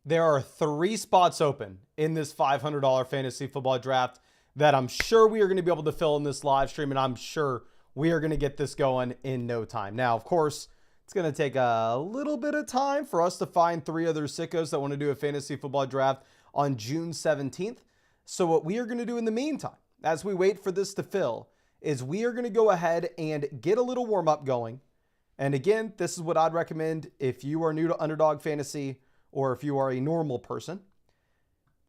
there are 3 spots open in this $500 fantasy football draft that I'm sure we are going to be able to fill in this live stream, and I'm sure we are going to get this going in no time. Now, of course, it's going to take a little bit of time for us to find 3 other sickos that want to do a fantasy football draft on June 17th. So what we are going to do in the meantime, as we wait for this to fill, is we are going to go ahead and get a little warm-up going. And again, this is what I'd recommend if you are new to Underdog Fantasy or if you are a normal person.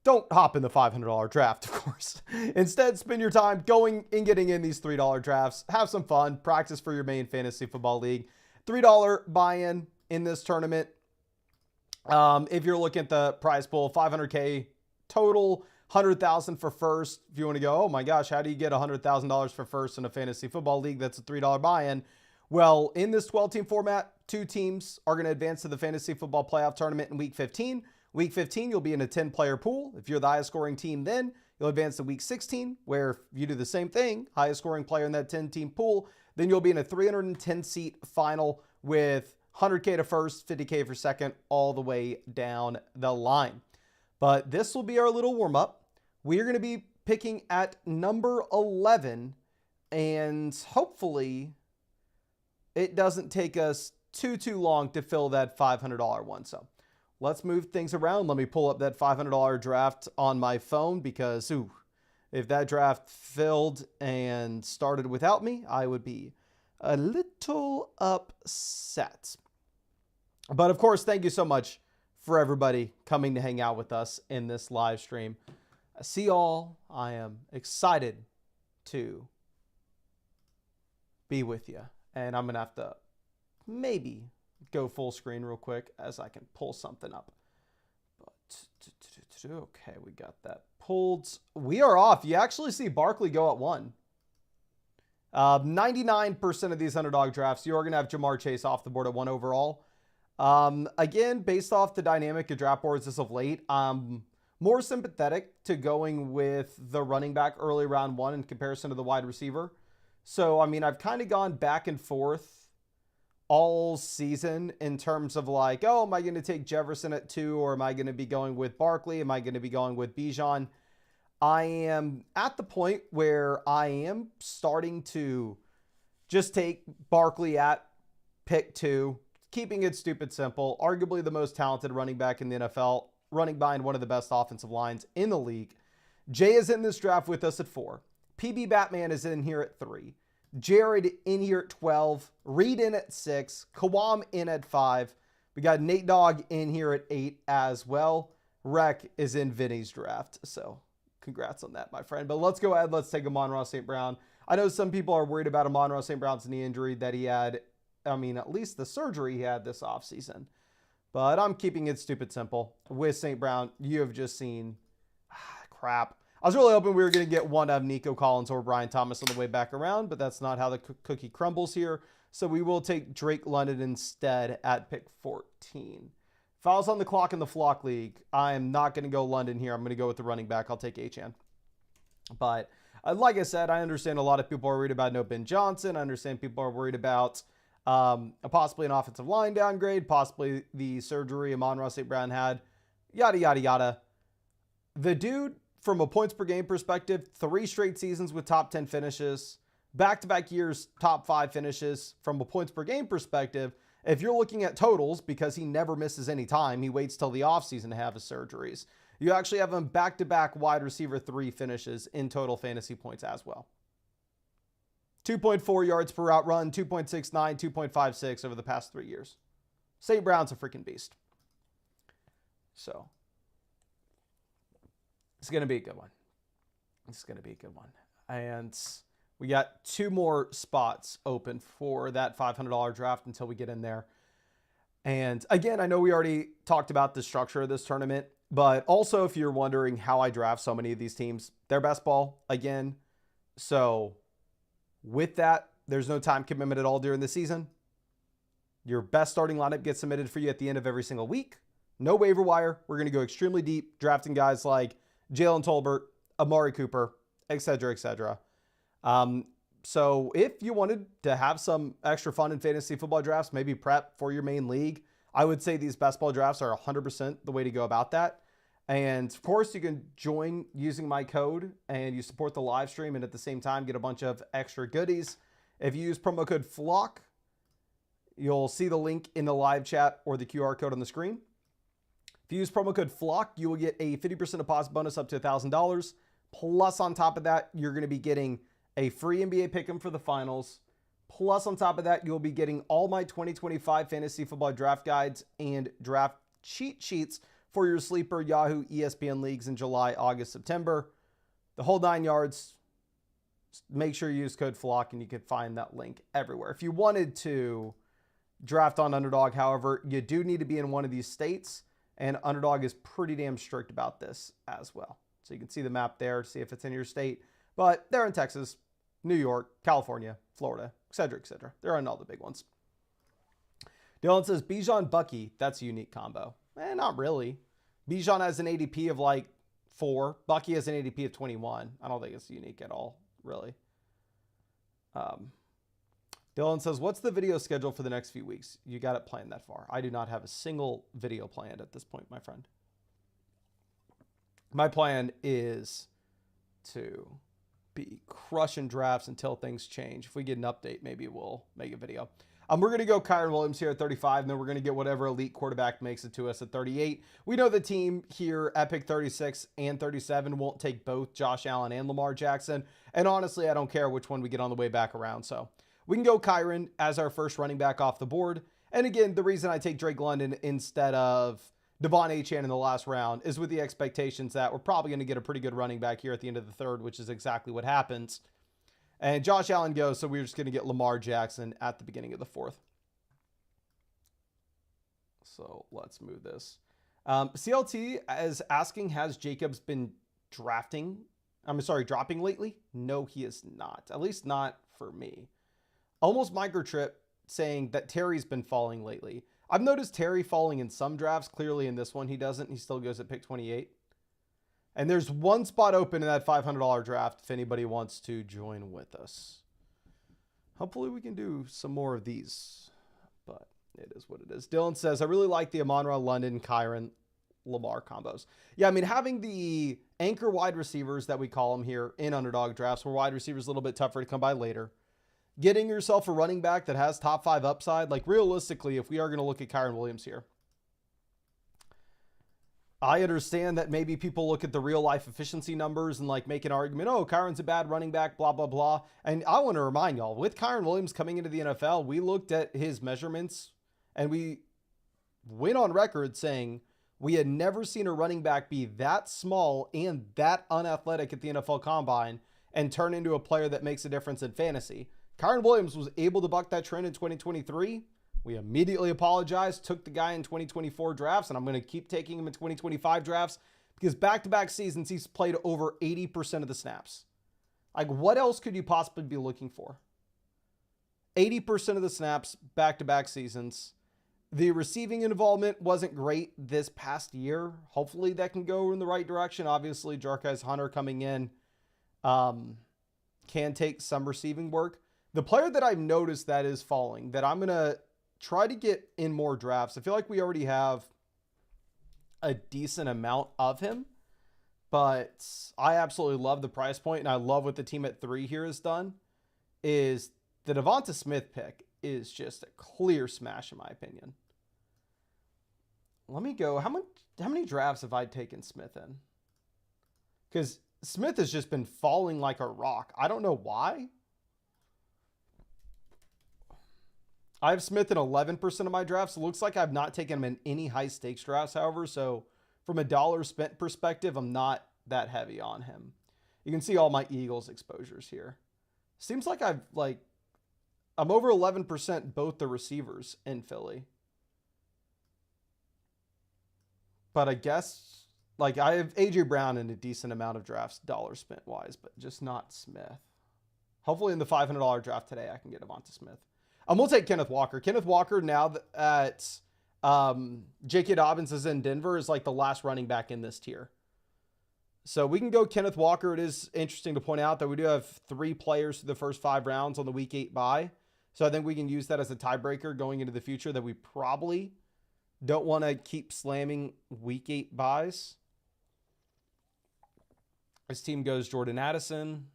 Don't hop in the $500 draft, of course. Instead, spend your time going and getting in these $3 drafts. Have some fun. Practice for your main fantasy football league. $3 buy-in in this tournament. If you're looking at the prize pool, $500K total, $100,000 for first. If you want to go, oh my gosh, how do you get $100,000 for first in a fantasy football league? That's a $3 buy-in. Well, in this 12-team format, 2 teams are going to advance to the fantasy football playoff tournament in week 15. Week 15, you'll be in a 10-player pool. If you're the highest scoring team, then you'll advance to week 16, where if you do the same thing, highest scoring player in that 10-team pool, then you'll be in a 310-seat final with $100K to first, $50K for second, all the way down the line. But this will be our little warm-up. We are going to be picking at number 11, and hopefully it doesn't take us too long to fill that $500 one. So let's move things around. Let me pull up that $500 draft on my phone because, if that draft filled and started without me, I would be a little upset. But of course, thank you so much for everybody coming to hang out with us in this live stream. I see y'all. I am excited to be with you. And I'm going to have to maybe go full screen real quick as I can pull something up. But, okay, we got that pulled. We are off. You actually see Barkley go at 1. 99% of these underdog drafts, you are going to have Jamar Chase off the board at 1 overall. Again, based off the dynamic of draft boards as of late, I'm more sympathetic to going with the running back early round 1 in comparison to the wide receiver. So, I mean, I've kind of gone back and forth all season in terms of like, oh, am I going to take Jefferson at 2 or am I going to be going with Barkley? Am I going to be going with Bijan? I am at the point where I am starting to just take Barkley at pick 2, keeping it stupid simple, arguably the most talented running back in the NFL, running behind one of the best offensive lines in the league. Jay is in this draft with us at 4. PB Batman is in here at 3. Jared in here at 12. Reed in at 6. Kawam in at 5. We got Nate Dogg in here at 8 as well. Rec is in Vinny's draft. So congrats on that, my friend. But let's go ahead. Let's take Amon-Ra St. Brown. I know some people are worried about Amon-Ra St. Brown's knee injury that he had. I mean, at least the surgery he had this offseason. But I'm keeping it stupid simple. With St. Brown, you have just seen crap. I was really hoping we were going to get one of Nico Collins or Brian Thomas on the way back around, but that's not how the cookie crumbles here. So we will take Drake London instead at pick 14. If I was on the clock in the Flock League, I am not going to go London here. I'm going to go with the running back. I'll take Achane. But like I said, I understand a lot of people are worried about no Ben Johnson. I understand people are worried about possibly an offensive line downgrade, possibly the surgery Amon-Ra St. Brown had, yada, yada, yada. The dude, from a points per game perspective, 3 straight seasons with top 10 finishes, back-to-back years, top 5 finishes. From a points per game perspective, if you're looking at totals, because he never misses any time, he waits till the offseason to have his surgeries. You actually have him back-to-back wide receiver 3 finishes in total fantasy points as well. 2.4 yards per route run, 2.69, 2.56 over the past 3 years. St. Brown's a freaking beast. So it's going to be a good one. It's going to be a good one. And we got 2 more spots open for that $500 draft until we get in there. And again, I know we already talked about the structure of this tournament, but also if you're wondering how I draft so many of these teams, they're best ball again. So with that, there's no time commitment at all during the season. Your best starting lineup gets submitted for you at the end of every single week. No waiver wire. We're going to go extremely deep, drafting guys like Jalen Tolbert, Amari Cooper, etc., etc. So if you wanted to have some extra fun in fantasy football drafts, maybe prep for your main league, I would say these best ball drafts are 100% the way to go about that. And of course, you can join using my code and you support the live stream and at the same time get a bunch of extra goodies. If you use promo code FLOCK, you'll see the link in the live chat or the QR code on the screen. If you use promo code FLOCK, you will get a 50% deposit bonus up to $1,000. Plus, on top of that, you're going to be getting a free NBA pick'em for the finals. Plus, on top of that, you'll be getting all my 2025 fantasy football draft guides and draft cheat sheets for your sleeper Yahoo ESPN leagues in July, August, September. The whole 9 yards. Make sure you use code FLOCK and you can find that link everywhere. If you wanted to draft on Underdog, however, you do need to be in one of these states, and Underdog is pretty damn strict about this as well. So you can see the map there, see if it's in your state. But they're in Texas, New York, California, Florida, etc., etc. They're on all the big ones. Dylan says, Bijan Bucky, that's a unique combo. Not really. Bijan has an ADP of like 4. Bucky has an ADP of 21. I don't think it's unique at all, really. Dylan says, what's the video schedule for the next few weeks? You got it planned that far. I do not have a single video planned at this point, my friend. My plan is to be crushing drafts until things change. If we get an update, maybe we'll make a video. We're going to go Kyren Williams here at 35, and then we're going to get whatever elite quarterback makes it to us at 38. We know the team here at pick 36 and 37 won't take both Josh Allen and Lamar Jackson. And honestly, I don't care which one we get on the way back around. So we can go Kyren as our first running back off the board. And again, the reason I take Drake London instead of Devon Achane in the last round is with the expectations that we're probably going to get a pretty good running back here at the end of the third, which is exactly what happens. And Josh Allen goes, so we're just going to get Lamar Jackson at the beginning of the fourth. So let's move this. CLT is asking, has Jacobs been dropping lately? No, he is not. At least not for me. Almost Microtrip saying that Terry's been falling lately. I've noticed Terry falling in some drafts. Clearly in this one, he doesn't. He still goes at pick 28. And there's one spot open in that $500 draft if anybody wants to join with us. Hopefully we can do some more of these, but it is what it is. Dylan says, I really like the Amon-Ra, London, Kyren, Lamar combos. Yeah, I mean, having the anchor wide receivers that we call them here in Underdog drafts, where wide receivers a little bit tougher to come by later. Getting yourself a running back that has top 5 upside. Like realistically, if we are going to look at Kyren Williams here, I understand that maybe people look at the real life efficiency numbers and like make an argument, oh, Kyren's a bad running back, blah, blah, blah. And I want to remind y'all, with Kyren Williams coming into the NFL, we looked at his measurements and we went on record saying we had never seen a running back be that small and that unathletic at the NFL Combine and turn into a player that makes a difference in fantasy. Kyren Williams was able to buck that trend in 2023. We immediately apologized, took the guy in 2024 drafts, and I'm going to keep taking him in 2025 drafts because back-to-back seasons, he's played over 80% of the snaps. Like, what else could you possibly be looking for? 80% of the snaps, back-to-back seasons. The receiving involvement wasn't great this past year. Hopefully that can go in the right direction. Obviously, Jarquez Hunter coming in can take some receiving work. The player that I've noticed that is falling, that I'm going to try to get in more drafts. I feel like we already have a decent amount of him, but I absolutely love the price point, and I love what the team at 3 here has done, is the Devonta Smith pick is just a clear smash in my opinion. Let me go. How many drafts have I taken Smith in? Because Smith has just been falling like a rock. I don't know why. I have Smith in 11% of my drafts. It looks like I've not taken him in any high stakes drafts, however. So from a dollar spent perspective, I'm not that heavy on him. You can see all my Eagles exposures here. Seems like I'm over 11% both the receivers in Philly. But I guess like I have AJ Brown in a decent amount of drafts, dollar spent wise, but just not Smith. Hopefully in the $500 draft today, I can get Devonta Smith. We'll take Kenneth Walker. Kenneth Walker, now that J.K. Dobbins is in Denver, is like the last running back in this tier. So we can go Kenneth Walker. It is interesting to point out that we do have 3 players through the first 5 rounds on the week 8 bye. So I think we can use that as a tiebreaker going into the future that we probably Don't want to keep slamming week 8 buys. This team goes Jordan Addison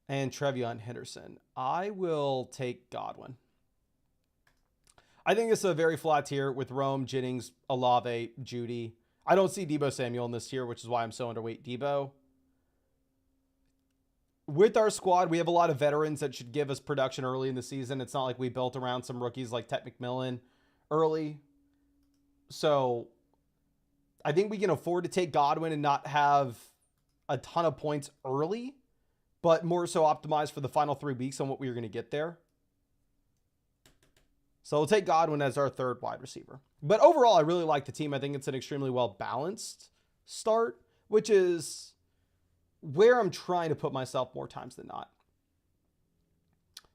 and Trevion Henderson. I will take Godwin. I think it's a very flat tier with Rome, Jennings, Olave, Judy. I don't see Deebo Samuel in this tier, which is why I'm so underweight Deebo. With our squad, we have a lot of veterans that should give us production early in the season. It's not like we built around some rookies like Tet McMillan early. So I think we can afford to take Godwin and not have a ton of points early, but more so optimized for the final 3 weeks on what we are going to get there. So we'll take Godwin as our third wide receiver. But overall, I really like the team. I think it's an extremely well-balanced start, which is where I'm trying to put myself more times than not.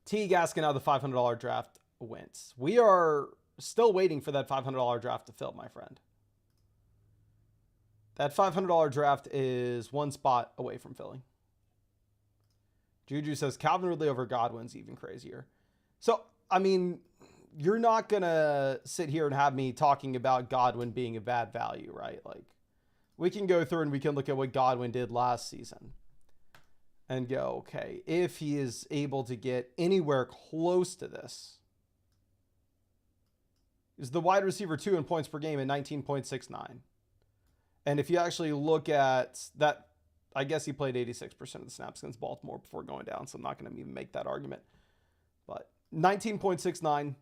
T. Gaskin out of the $500 draft wins. We are still waiting for that $500 draft to fill, my friend. That $500 draft is one spot away from filling. Juju says Calvin Ridley over Godwin's even crazier. So, I mean, you're not going to sit here and have me talking about Godwin being a bad value, right? Like, we can go through and we can look at what Godwin did last season and go, okay, if he is able to get anywhere close to this, is the wide receiver 2 in points per game at 19.69. And if you actually look at that, I guess he played 86% of the snaps against Baltimore before going down, so I'm not going to even make that argument. But 19.69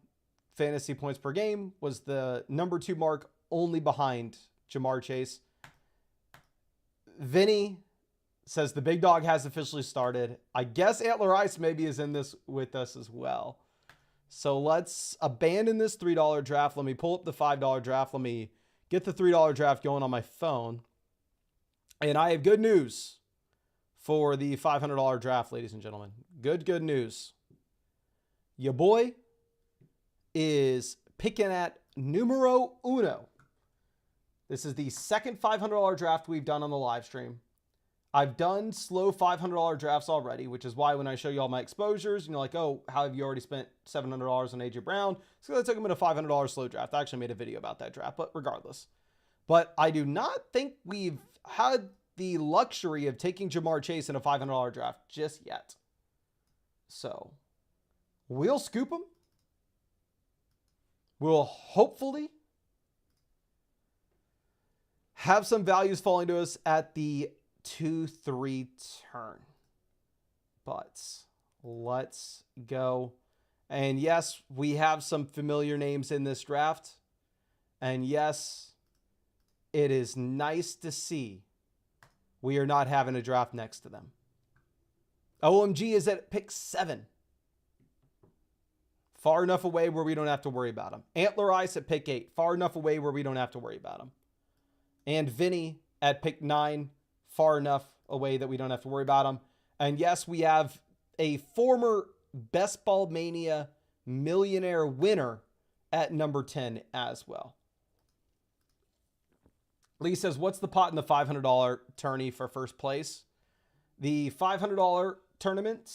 fantasy points per game was the number 2 mark, only behind Ja'Marr Chase. Vinny says the big dog has officially started. I guess Antler Ice maybe is in this with us as well. So let's abandon this $3 draft. Let me pull up the $5 draft. Let me get the $3 draft going on my phone. And I have good news for the $500 draft, ladies and gentlemen. Good news. Your boy is picking at numero uno. This is the second $500 draft we've done on the live stream. I've done slow $500 drafts already, which is why when I show you all my exposures, and you're like, oh, how have you already spent $700 on AJ Brown? So I took him in a $500 slow draft. I actually made a video about that draft, but regardless. But I do not think we've had the luxury of taking Ja'Marr Chase in a $500 draft just yet. So we'll scoop him. We'll hopefully have some values falling to us at the 2-3 turn. But let's go. And yes, we have some familiar names in this draft. And yes, it is nice to see we are not having a draft next to them. OMG is at pick 7. Far enough away where we don't have to worry about him. Antler Ice at pick 8. Far enough away where we don't have to worry about him. And Vinny at pick 9. Far enough away that we don't have to worry about him. And yes, we have a former Best Ball Mania millionaire winner at number 10 as well. Lee says, what's the pot in the $500 tourney for first place? The $500 tournament,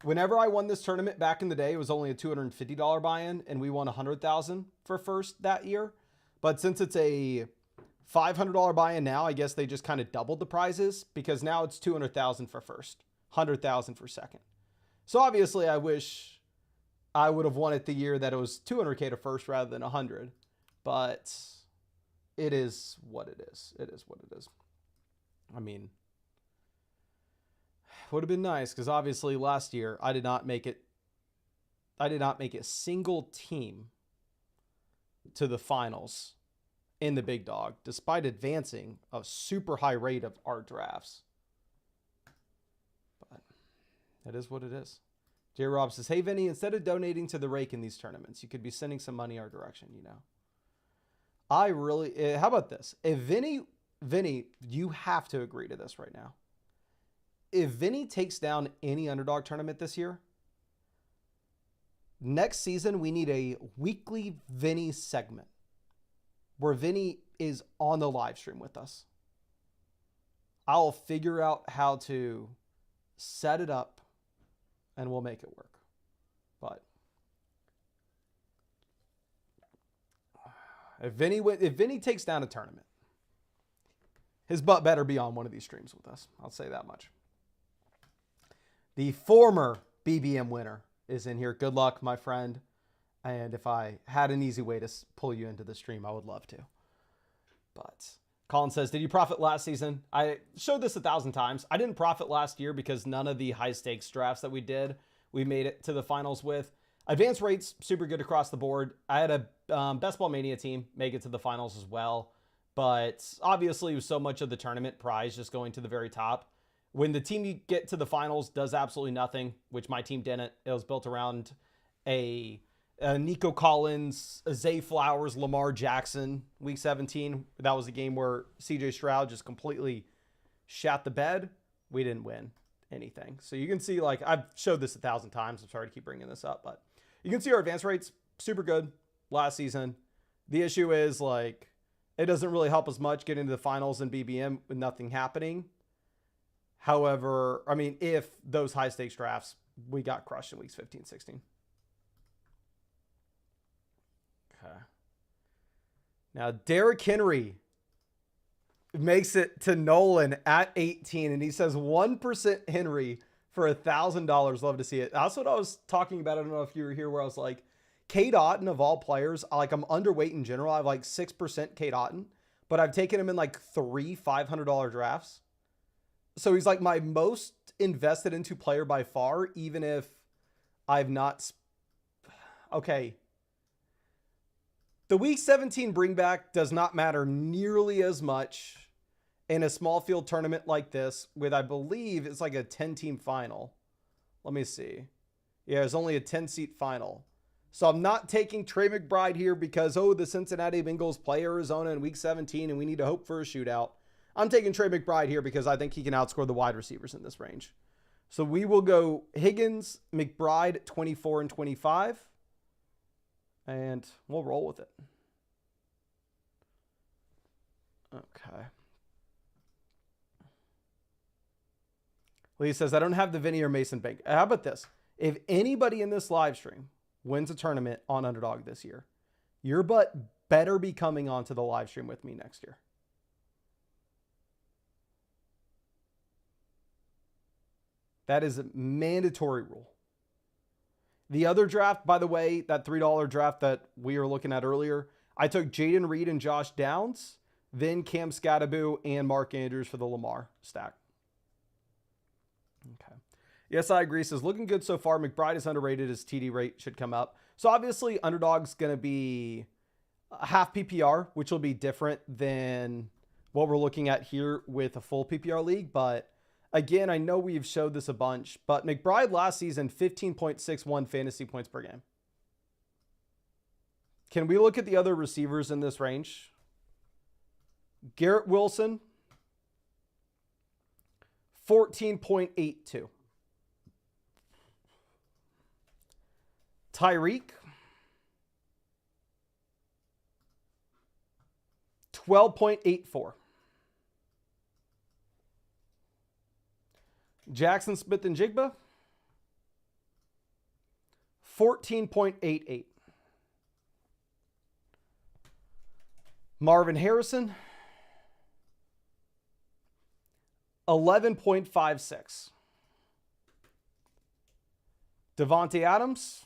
whenever I won this tournament back in the day, it was only a $250 buy-in, and we won $100,000 for first that year. But since it's a $500 buy-in now, I guess they just kind of doubled the prizes, because now it's $200,000 for first, $100,000 for second. So obviously I wish I would have won it the year that it was $200K to first rather than $100, but it is what it is. It is what it is. I mean, would have been nice, because obviously last year I did not make it. I did not make a single team to the finals in the big dog, despite advancing a super high rate of our drafts. But that is what it is. J. Rob says, hey, Vinny, instead of donating to the rake in these tournaments, you could be sending some money our direction, you know. I really, how about this? If Vinny, you have to agree to this right now. If Vinny takes down any underdog tournament this year, next season we need a weekly Vinny segment where Vinny is on the live stream with us. I'll figure out how to set it up, and we'll make it work. But If Vinny takes down a tournament, his butt better be on one of these streams with us. I'll say that much. The former BBM winner is in here. Good luck, my friend. And if I had an easy way to pull you into the stream, I would love to. But Colin says, did you profit last season? I showed this 1,000 times. I didn't profit last year because none of the high stakes drafts that we did, we made it to the finals with. Advance rates, super good across the board. I had a Best Ball Mania team make it to the finals as well. But obviously, with so much of the tournament prize just going to the very top, when the team you get to the finals does absolutely nothing, which my team didn't, it was built around a Nico Collins, a Zay Flowers, Lamar Jackson, week 17. That was a game where CJ Stroud just completely shat the bed. We didn't win anything. So you can see, like, I've showed this 1,000 times. I'm sorry to keep bringing this up, but you can see our advance rates, super good last season. The issue is, like, it doesn't really help us much getting to the finals in BBM with nothing happening. However, I mean, if those high stakes drafts, we got crushed in weeks 15, 16. Okay. Now, Derrick Henry makes it to Nolan at 18, and he says 1% Henry for $1,000. Love to see it. That's what I was talking about. I don't know if you were here, where I was like, Cade Otton of all players, like, I'm underweight in general. I have like 6% Cade Otton, but I've taken him in like 3 $500 drafts. So he's like my most invested into player by far, even if I've not. Okay. The week 17 bringback does not matter nearly as much in a small field tournament like this with, I believe it's like a 10-team final. Let me see. Yeah, it's only a 10-seat final. So I'm not taking Trey McBride here because, oh, the Cincinnati Bengals play Arizona in week 17 and we need to hope for a shootout. I'm taking Trey McBride here because I think he can outscore the wide receivers in this range. So we will go Higgins, McBride, 24 and 25. And we'll roll with it. Okay. Lee says, I don't have the Vinny or Mason Bank. How about this? If anybody in this live stream wins a tournament on Underdog this year, your butt better be coming onto the live stream with me next year. That is a mandatory rule. The other draft, by the way, that $3 draft that we were looking at earlier, I took Jaden Reed and Josh Downs, then Cam Scattaboo and Mark Andrews for the Lamar stack. Okay. Yes, I agree. Says, looking good so far. McBride is underrated. His TD rate should come up. So obviously, Underdog's going to be half PPR, which will be different than what we're looking at here with a full PPR league. But again, I know we've showed this a bunch, but McBride last season, 15.61 fantasy points per game. Can we look at the other receivers in this range? Garrett Wilson, 14.82. Tyreek, 12.84. Jaxon Smith-Njigba, 14.88. Marvin Harrison, 11.56. Devontae Adams,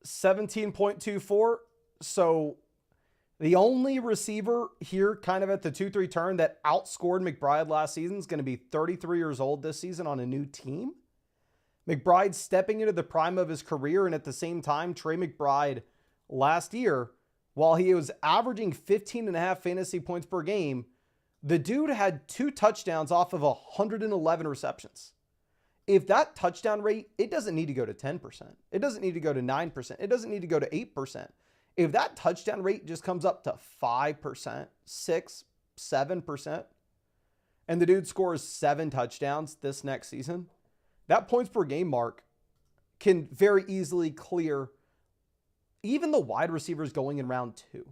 17.24. So the only receiver here kind of at the 2-3 turn that outscored McBride last season is going to be 33 years old this season on a new team. McBride stepping into the prime of his career, and at the same time, Trey McBride last year, while he was averaging 15.5 fantasy points per game, the dude had 2 touchdowns off of 111 receptions. If that touchdown rate, it doesn't need to go to 10%. It doesn't need to go to 9%. It doesn't need to go to 8%. If that touchdown rate just comes up to 5%, 6%, 7%, and the dude scores 7 touchdowns this next season, that points per game mark can very easily clear even the wide receivers going in round 2.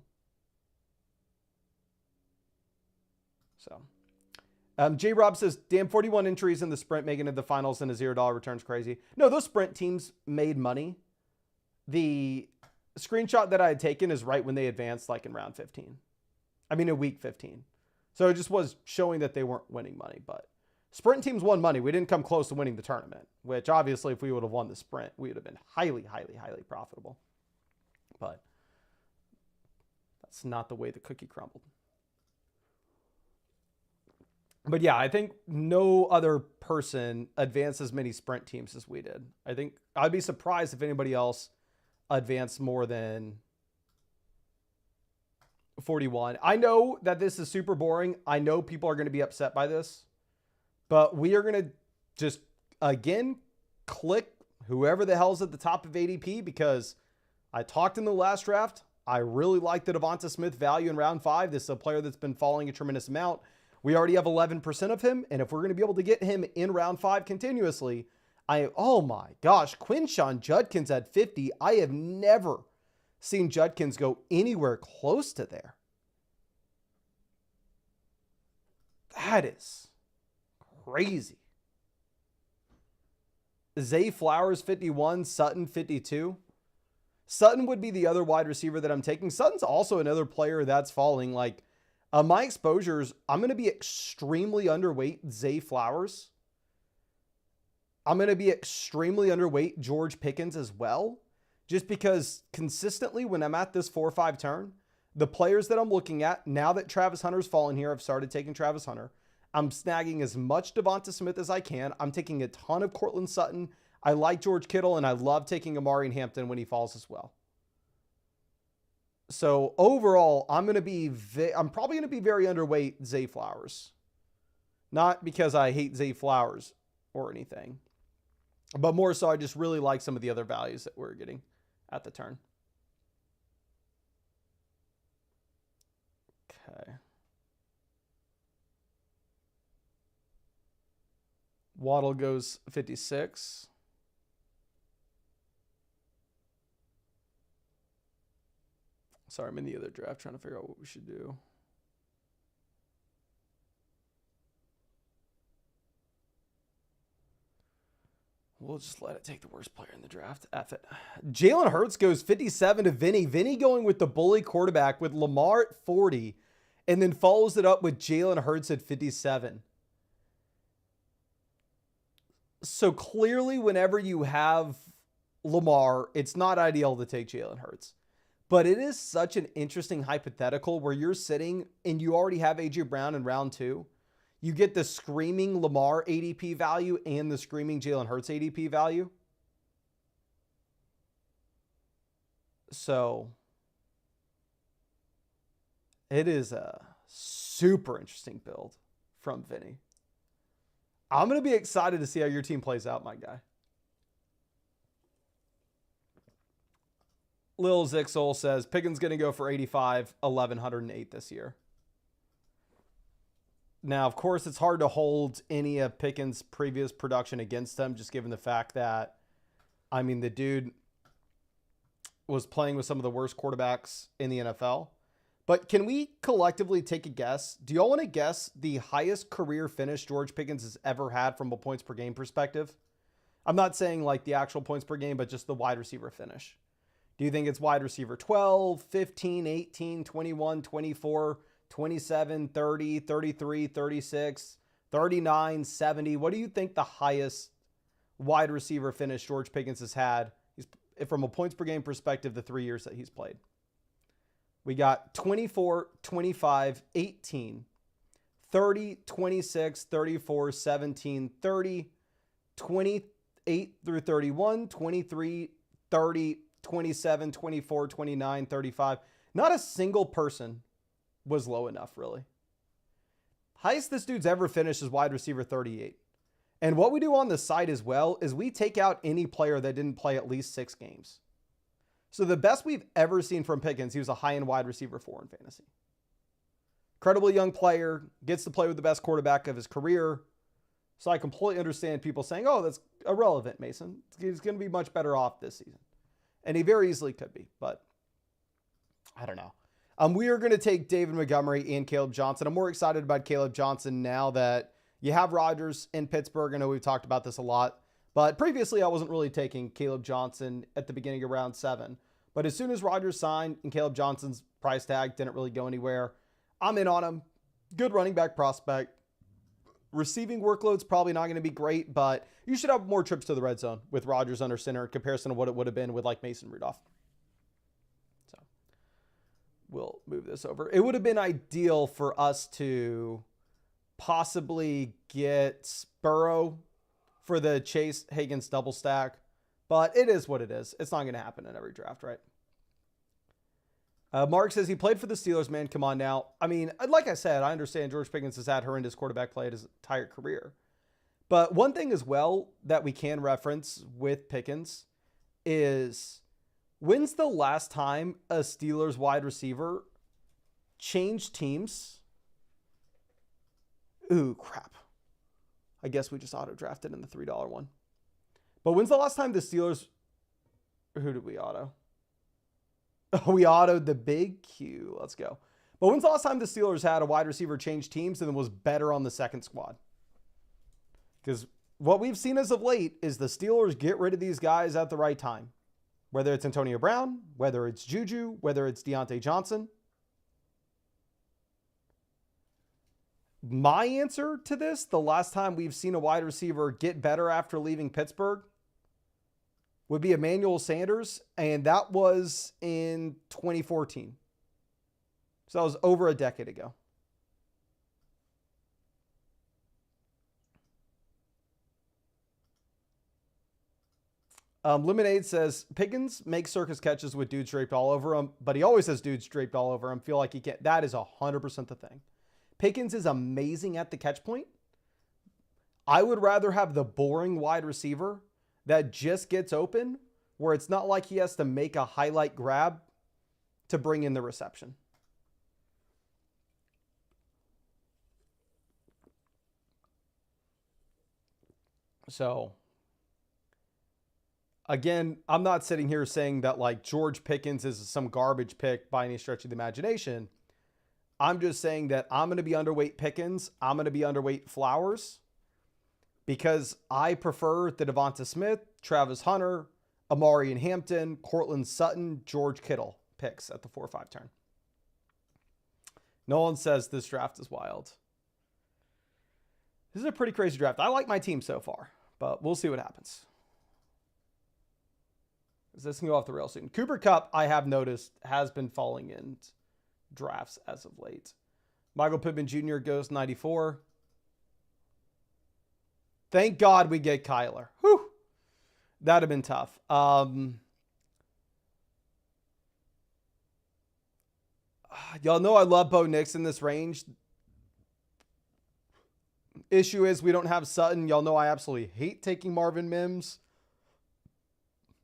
So, J. Rob says, damn, 41 entries in the sprint making it to the finals and a $0 return's crazy. No, those sprint teams made money. the screenshot that I had taken is right when they advanced, like in round 15. I mean, in week 15. So it just was showing that they weren't winning money, but sprint teams won money. We didn't come close to winning the tournament, which obviously if we would have won the sprint, we would have been highly, highly, highly profitable. But that's not the way the cookie crumbled. But yeah, I think no other person advanced as many sprint teams as we did. I think I'd be surprised if anybody else advanced more than 41. I know that this is super boring. I know people are going to be upset by this, but we are going to just, again, click whoever the hell's at the top of ADP, because I talked in the last draft. I really like the Devonta Smith value in round 5. This is a player that's been falling a tremendous amount. We already have 11% of him, and if we're going to be able to get him in round 5 continuously, oh my gosh, Quinshon Judkins at 50. I have never seen Judkins go anywhere close to there. That is crazy. Zay Flowers 51, Sutton 52. Sutton would be the other wide receiver that I'm taking. Sutton's also another player that's falling. Like, my exposures, I'm going to be extremely underweight Zay Flowers. I'm going to be extremely underweight George Pickens as well, just because consistently when I'm at this 4-5 turn, the players that I'm looking at, now that Travis Hunter's fallen here, I've started taking Travis Hunter. I'm snagging as much Devonta Smith as I can. I'm taking a ton of Courtland Sutton. I like George Kittle, and I love taking Amari Hampton when he falls as well. So overall, I'm probably going to be very underweight Zay Flowers. Not because I hate Zay Flowers or anything, but more so I just really like some of the other values that we're getting at the turn. Okay. Waddle goes 56. Sorry, I'm in the other draft trying to figure out what we should do. We'll just let it take the worst player in the draft. F it. Jalen Hurts goes 57 to Vinny. Vinny going with the bully quarterback with Lamar at 40, and then follows it up with Jalen Hurts at 57. So clearly, whenever you have Lamar, it's not ideal to take Jalen Hurts. But it is such an interesting hypothetical where you're sitting and you already have A.J. Brown in round 2. You get the screaming Lamar ADP value and the screaming Jalen Hurts ADP value. So it is a super interesting build from Vinny. I'm going to be excited to see how your team plays out, my guy. Lil Zixel says, Pickens going to go for 85, 1,108 this year. Now, of course, it's hard to hold any of Pickens' previous production against him, just given the fact that, I mean, the dude was playing with some of the worst quarterbacks in the NFL. But can we collectively take a guess? Do y'all want to guess the highest career finish George Pickens has ever had from a points per game perspective? I'm not saying like the actual points per game, but just the wide receiver finish. Do you think it's wide receiver 12, 15, 18, 21, 24, 27, 30, 33, 36, 39, 70? What do you think the highest wide receiver finish George Pickens has had from a points per game perspective the 3 years that he's played? We got 24, 25, 18, 30, 26, 34, 17, 30, 28 through 31, 23, 30, 27, 24, 29, 35. Not a single person was low enough, really. Highest this dude's ever finished is wide receiver 38. And what we do on the site as well is we take out any player that didn't play at least 6 games. So the best we've ever seen from Pickens, he was a high-end wide receiver 4 in fantasy. Incredible young player, gets to play with the best quarterback of his career. So I completely understand people saying, oh, that's irrelevant, Mason. He's going to be much better off this season. And he very easily could be, but I don't know. We are going to take David Montgomery and Caleb Johnson. I'm more excited about Caleb Johnson now that you have Rodgers in Pittsburgh. I know we've talked about this a lot, But previously, I wasn't really taking Caleb Johnson at the beginning of round 7. But as soon as Rodgers signed and Caleb Johnson's price tag didn't really go anywhere, I'm in on him. Good running back prospect. Receiving workload's probably not going to be great, but you should have more trips to the red zone with Rodgers under center in comparison to what it would have been with like Mason Rudolph. So we'll move this over. It would have been ideal for us to possibly get Burrow for the Chase Higgins double stack, but it is what it is. It's not going to happen in every draft, right? Mark says he played for the Steelers, man. Come on now. I mean, like I said, I understand George Pickens has had horrendous quarterback play his entire career. But one thing as well that we can reference with Pickens is, when's the last time a Steelers wide receiver changed teams? Ooh, crap. I guess we just auto-drafted in the $3 one. But when's the last time the Steelers... Who did we auto? We autoed the big Q. Let's go. But when's the last time the Steelers had a wide receiver change teams and then was better on the second squad? Because what we've seen as of late is the Steelers get rid of these guys at the right time. Whether it's Antonio Brown, whether it's Juju, whether it's Deontay Johnson. My answer to this, the last time we've seen a wide receiver get better after leaving Pittsburgh, would be Emmanuel Sanders, and that was in 2014. So that was over a decade ago. Lemonade says, Pickens makes circus catches with dudes draped all over him, but he always has dudes draped all over him. Feel like he can't. That is 100% the thing. Pickens is amazing at the catch point. I would rather have the boring wide receiver that just gets open, where it's not like he has to make a highlight grab to bring in the reception. So, again, I'm not sitting here saying that like George Pickens is some garbage pick by any stretch of the imagination. I'm just saying that I'm going to be underweight Pickens. I'm going to be underweight Flowers, because I prefer the Devonta Smith, Travis Hunter, Amari and Hampton, Cortland Sutton, George Kittle picks at the 4-5 turn. Nolan says this draft is wild. This is a pretty crazy draft. I like my team so far, but we'll see what happens. This can go off the rails soon. Cooper Kupp, I have noticed, has been falling in drafts as of late. Michael Pittman Jr. goes 94. Thank God we get Kyler. Whew. That'd have been tough. Y'all know I love Bo Nix in this range. Issue is we don't have Sutton. Y'all know I absolutely hate taking Marvin Mims.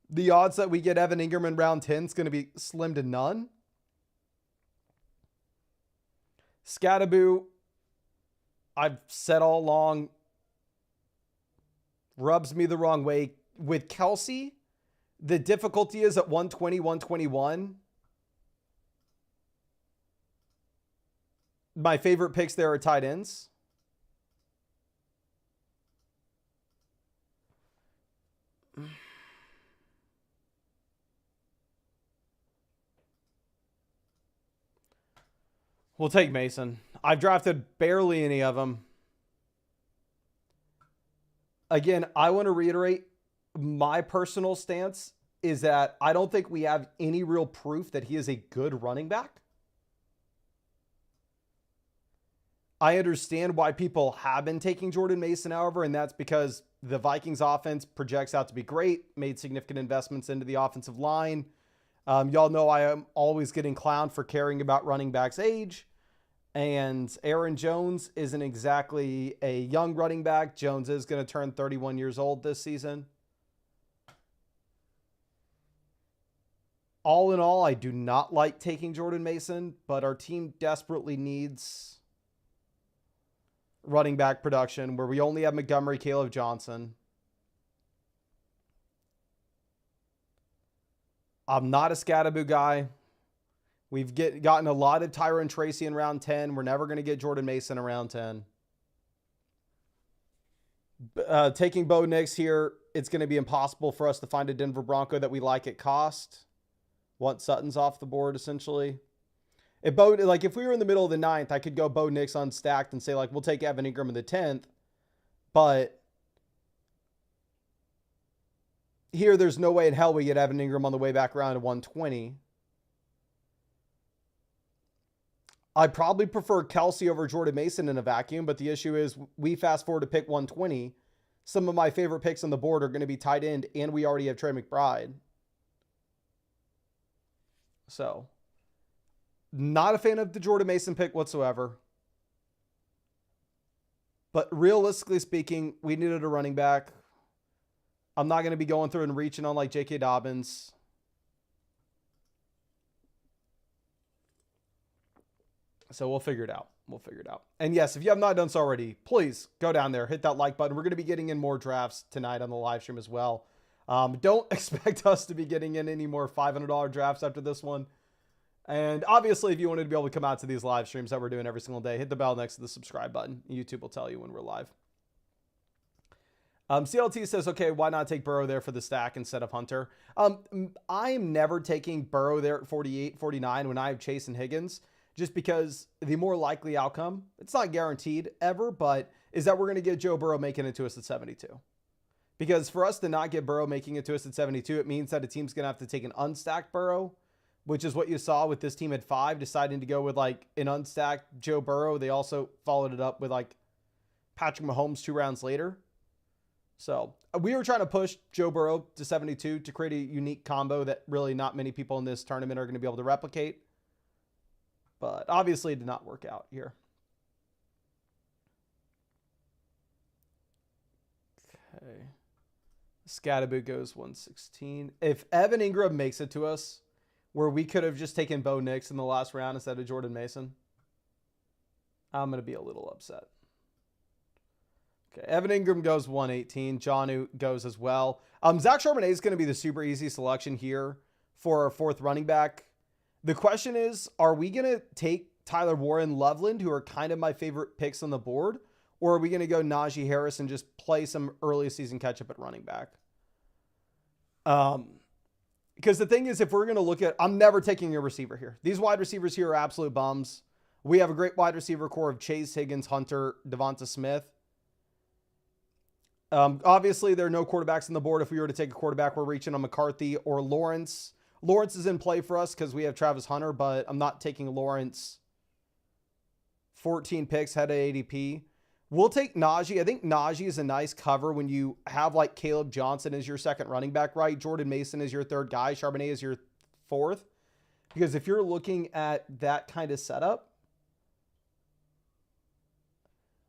The odds that we get Evan Ingram in round 10 is going to be slim to none. Scattaboo, I've said all along, rubs me the wrong way. With Kelsey, the difficulty is at 120, 121. My favorite picks there are tight ends. We'll take Mason. I've drafted barely any of them. Again, I want to reiterate, my personal stance is that I don't think we have any real proof that he is a good running back. I understand why people have been taking Jordan Mason, however, and that's because the Vikings offense projects out to be great, made significant investments into the offensive line. Y'all know I am always getting clowned for caring about running backs' age. And Aaron Jones isn't exactly a young running back. Jones is going to turn 31 years old this season. All in all, I do not like taking Jordan Mason, but our team desperately needs running back production where we only have Montgomery, Caleb Johnson. I'm not a Scattaboo guy. We've gotten a lot of Tyron Tracy in round 10. We're never going to get Jordan Mason in round 10. Taking Bo Nix here, it's going to be impossible for us to find a Denver Bronco that we like at cost. Once Sutton's off the board, essentially. If we were in the middle of the 9th, I could go Bo Nix unstacked and say, like, we'll take Evan Ingram in the 10th. But here, there's no way in hell we get Evan Ingram on the way back around to 120. I'd probably prefer Kelsey over Jordan Mason in a vacuum, but the issue is we fast forward to pick 120. Some of my favorite picks on the board are going to be tight end, and we already have Trey McBride. So, not a fan of the Jordan Mason pick whatsoever. But realistically speaking, we needed a running back. I'm not going to be going through and reaching on like J.K. Dobbins. So we'll figure it out. And yes, if you have not done so already, please go down there, hit that like button. We're going to be getting in more drafts tonight on the live stream as well. Don't expect us to be getting in any more $500 drafts after this one. And obviously, if you wanted to be able to come out to these live streams that we're doing every single day, hit the bell next to the subscribe button. YouTube will tell you when we're live. CLT says, okay, why not take Burrow there for the stack instead of Hunter? I am never taking Burrow there at 48, 49 when I have Chase and Higgins, just because the more likely outcome, it's not guaranteed ever, but is that we're going to get Joe Burrow making it to us at 72. Because for us to not get Burrow making it to us at 72, it means that a team's going to have to take an unstacked Burrow, which is what you saw with this team at 5, deciding to go with like an unstacked Joe Burrow. They also followed it up with like Patrick Mahomes 2 rounds later. So we were trying to push Joe Burrow to 72 to create a unique combo that really not many people in this tournament are going to be able to replicate. But obviously it did not work out here. Okay. Scatterboot goes 116. If Evan Ingram makes it to us, where we could have just taken Bo Nix in the last round instead of Jordan Mason, I'm going to be a little upset. Okay, Evan Ingram goes 118. Jonnu goes as well. Zach Charbonnet is going to be the super easy selection here for our 4th running back. The question is, are we going to take Tyler Warren, Loveland, who are kind of my favorite picks on the board, or are we going to go Najee Harris and just play some early season catch-up at running back? Because the thing is, if we're going to look at, I'm never taking a receiver here. These wide receivers here are absolute bums. We have a great wide receiver core of Chase, Higgins, Hunter, Devonta Smith. Obviously, there are no quarterbacks on the board. If we were to take a quarterback, we're reaching on McCarthy or Lawrence. Lawrence is in play for us because we have Travis Hunter, but I'm not taking Lawrence. 14 picks, head of ADP. We'll take Najee. I think Najee is a nice cover when you have like Caleb Johnson as your second running back, right? Jordan Mason is your 3rd guy. Charbonnet is your 4th. Because if you're looking at that kind of setup,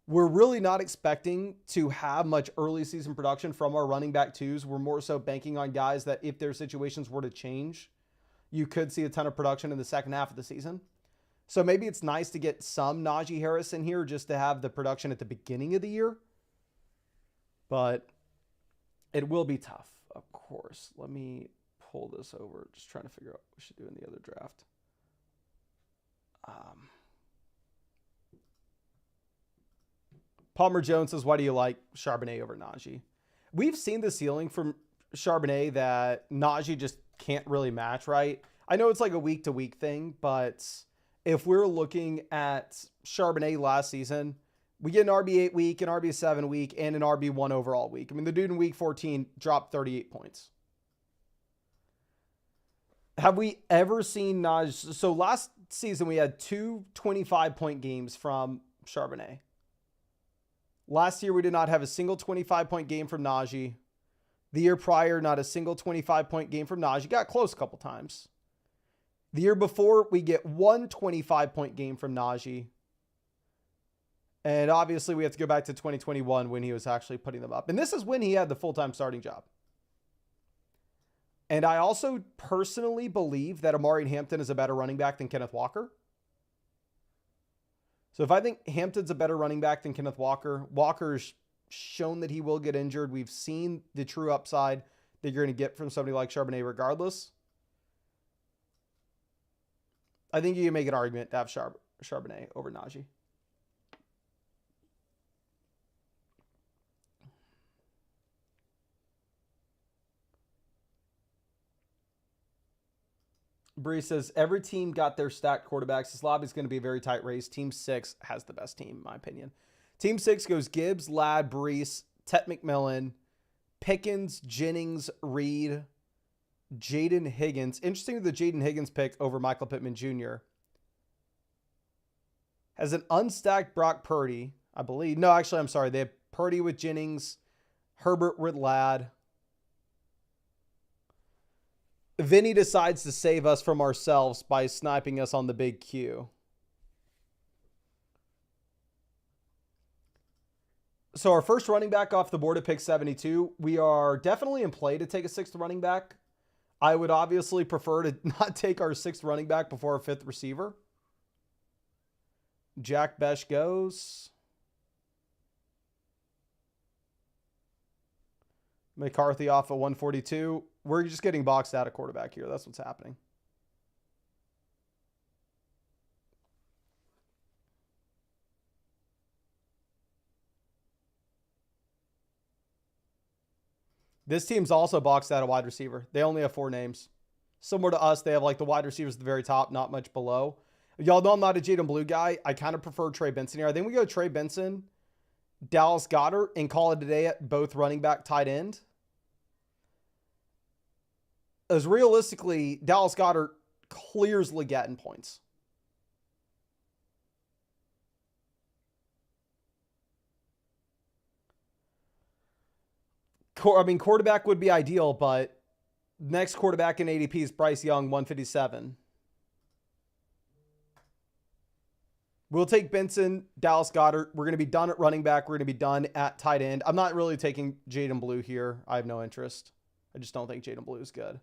we're really not expecting to have much early season production from our running back 2s. We're more so banking on guys that if their situations were to change, you could see a ton of production in the second half of the season. So maybe it's nice to get some Najee Harris in here just to have the production at the beginning of the year. But it will be tough, of course. Let me pull this over. Just trying to figure out what we should do in the other draft. Palmer Jones says, why do you like Charbonnet over Najee? We've seen the ceiling from Charbonnet that Najee just can't really match, right? I know it's like a week-to-week thing, but if we're looking at Charbonnet last season, we get an RB8 week, an RB7 week, and an RB1 overall week. I mean, the dude in week 14 dropped 38 points. Have we ever seen Najee? So last season, we had 2 25-point games from Charbonnet. Last year, we did not have a single 25-point game from Najee. The year prior, not a single 25-point game from Najee. Got close a couple times. The year before, we get 1 25-point game from Najee. And obviously, we have to go back to 2021 when he was actually putting them up. And this is when he had the full-time starting job. And I also personally believe that Amari Hampton is a better running back than Kenneth Walker. So if I think Hampton's a better running back than Kenneth Walker, Walker's shown that he will get injured. We've seen the true upside that you're going to get from somebody like Charbonnet regardless. I think you can make an argument to have Charbonnet over Najee. Bree says, every team got their stacked quarterbacks. This lobby is going to be a very tight race. Team 6 has the best team, in my opinion. Team 6 goes Gibbs, Ladd, Brees, Tet McMillan, Pickens, Jennings, Reed, Jaden, Higgins. Interesting the Jaden Higgins pick over Michael Pittman Jr. Has an unstacked Brock Purdy, I believe. No, actually, I'm sorry. They have Purdy with Jennings, Herbert with Ladd. Vinny decides to save us from ourselves by sniping us on the big Q. So our first running back off the board at pick 72. We are definitely in play to take a 6th running back. I would obviously prefer to not take our 6th running back before our 5th receiver. Jack Besh goes. McCarthy off at 142. We're just getting boxed out at quarterback here. That's what's happening. This team's also boxed out a wide receiver. They only have 4 names. Similar to us, they have like the wide receivers at the very top, not much below. Y'all know I'm not a Jaden Blue guy. I kind of prefer Trey Benson here. I think we go Trey Benson, Dallas Goedert, and call it a day at both running back, tight end. As realistically, Dallas Goedert clears Leggett in points. I mean, quarterback would be ideal, but next quarterback in ADP is Bryce Young, 157. We'll take Benson, Dallas Goedert. We're going to be done at running back. We're going to be done at tight end. I'm not really taking Jaden Blue here. I have no interest. I just don't think Jaden Blue is good.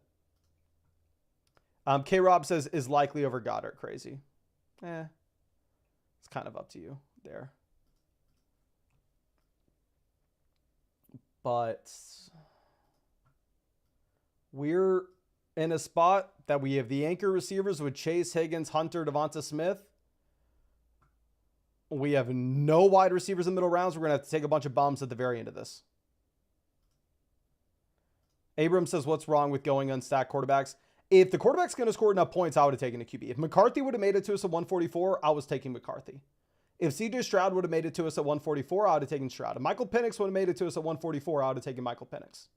K-Rob says, is likely over Goddard. Crazy. It's kind of up to you there. But we're in a spot that we have the anchor receivers with Chase, Higgins, Hunter, Devonta Smith. We have no wide receivers in the middle rounds. We're going to have to take a bunch of bums at the very end of this. Abram says, what's wrong with going unstacked quarterbacks? If the quarterback's going to score enough points, I would have taken a QB. If McCarthy would have made it to us at 144, I was taking McCarthy. If CJ Stroud would have made it to us at 144, I would have taken Stroud. If Michael Penix would have made it to us at 144, I would have taken Michael Penix.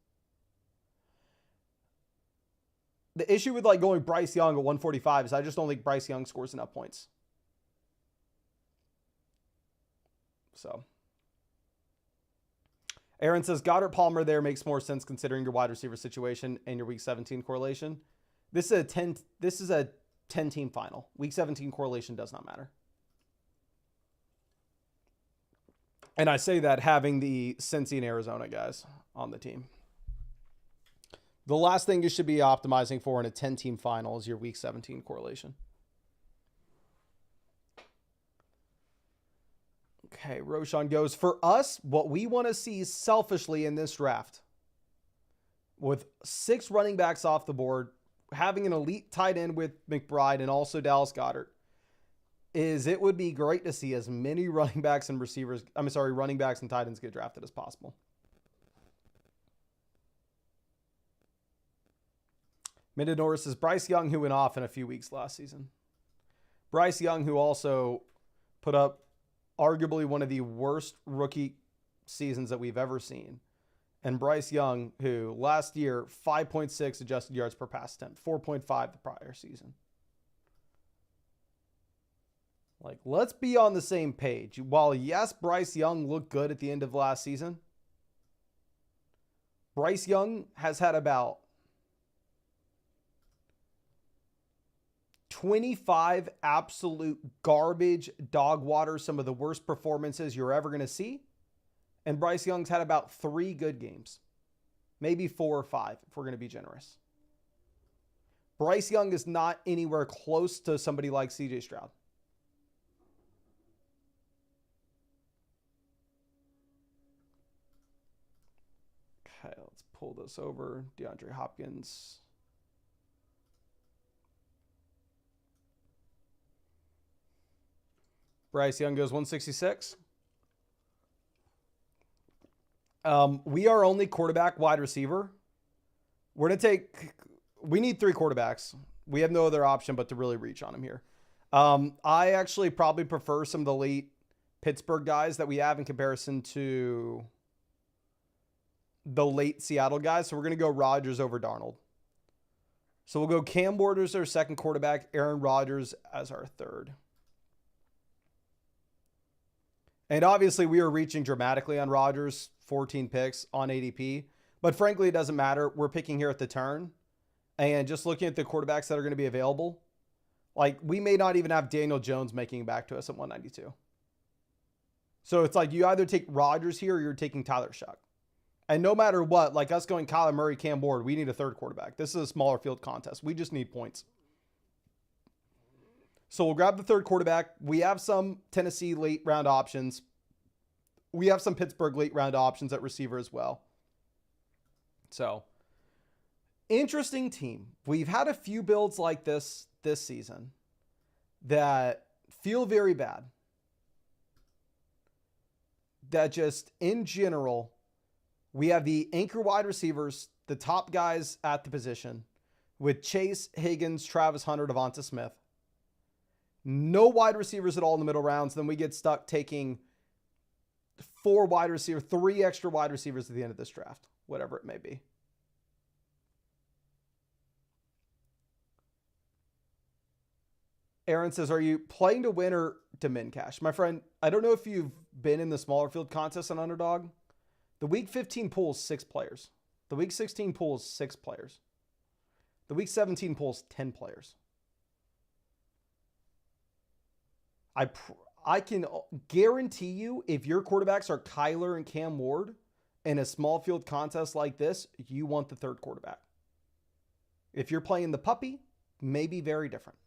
The issue with like going Bryce Young at 145 is I just don't think Bryce Young scores enough points. So Aaron says Goddard Palmer there makes more sense considering your wide receiver situation and your week 17 correlation. This is a 10 team final. Week 17 correlation does not matter. And I say that having the Cincy and Arizona guys on the team. The last thing you should be optimizing for in a 10 team final is your week 17 correlation. Okay, Roshan goes, for us, what we want to see selfishly in this draft, with 6 running backs off the board, having an elite tight end with McBride and also Dallas Goedert, is it would be great to see as many running backs and running backs and tight ends get drafted as possible. Midden says Bryce Young, who went off in a few weeks last season. Bryce Young, who also put up arguably one of the worst rookie seasons that we've ever seen. And Bryce Young, who last year, 5.6 adjusted yards per pass attempt, 4.5 the prior season. Like, let's be on the same page. While, yes, Bryce Young looked good at the end of last season, Bryce Young has had about 25 absolute garbage, dog water, some of the worst performances you're ever going to see. And Bryce Young's had about 3 good games. Maybe 4 or 5, if we're going to be generous. Bryce Young is not anywhere close to somebody like CJ Stroud. Okay, let's pull this over. DeAndre Hopkins. Bryce Young goes 166. We are only quarterback, wide receiver. We need 3 quarterbacks. We have no other option but to really reach on him here. I actually probably prefer some of the late Pittsburgh guys that we have in comparison to the late Seattle guys. So we're going to go Rodgers over Darnold. So we'll go Cam Ward as our second quarterback, Aaron Rodgers as our third. And obviously we are reaching dramatically on Rodgers, 14 picks on ADP. But frankly, it doesn't matter. We're picking here at the turn. And just looking at the quarterbacks that are going to be available, like we may not even have Daniel Jones making it back to us at 192. So it's like you either take Rodgers here or you're taking Tyler Shuck. And no matter what, like us going Kyler Murray, Cam Ward, we need a third quarterback. This is a smaller field contest. We just need points. So we'll grab the third quarterback. We have some Tennessee late round options. We have some Pittsburgh late round options at receiver as well. So interesting team. We've had a few builds like this season that feel very bad. That just in general, we have the anchor wide receivers, the top guys at the position with Chase, Higgins, Travis Hunter, Devonta Smith. No wide receivers at all in the middle rounds. Then we get stuck taking 3 extra wide receivers at the end of this draft, whatever it may be. Aaron says, are you playing to win or to min cash? My friend, I don't know if you've been in the smaller field contest on Underdog. The week 15 pool is 6 players. The week 16 pool is 6 players. The week 17 pool is 10 players. I can guarantee you if your quarterbacks are Kyler and Cam Ward in a small field contest like this, you want the third quarterback. If you're playing the puppy, maybe very different.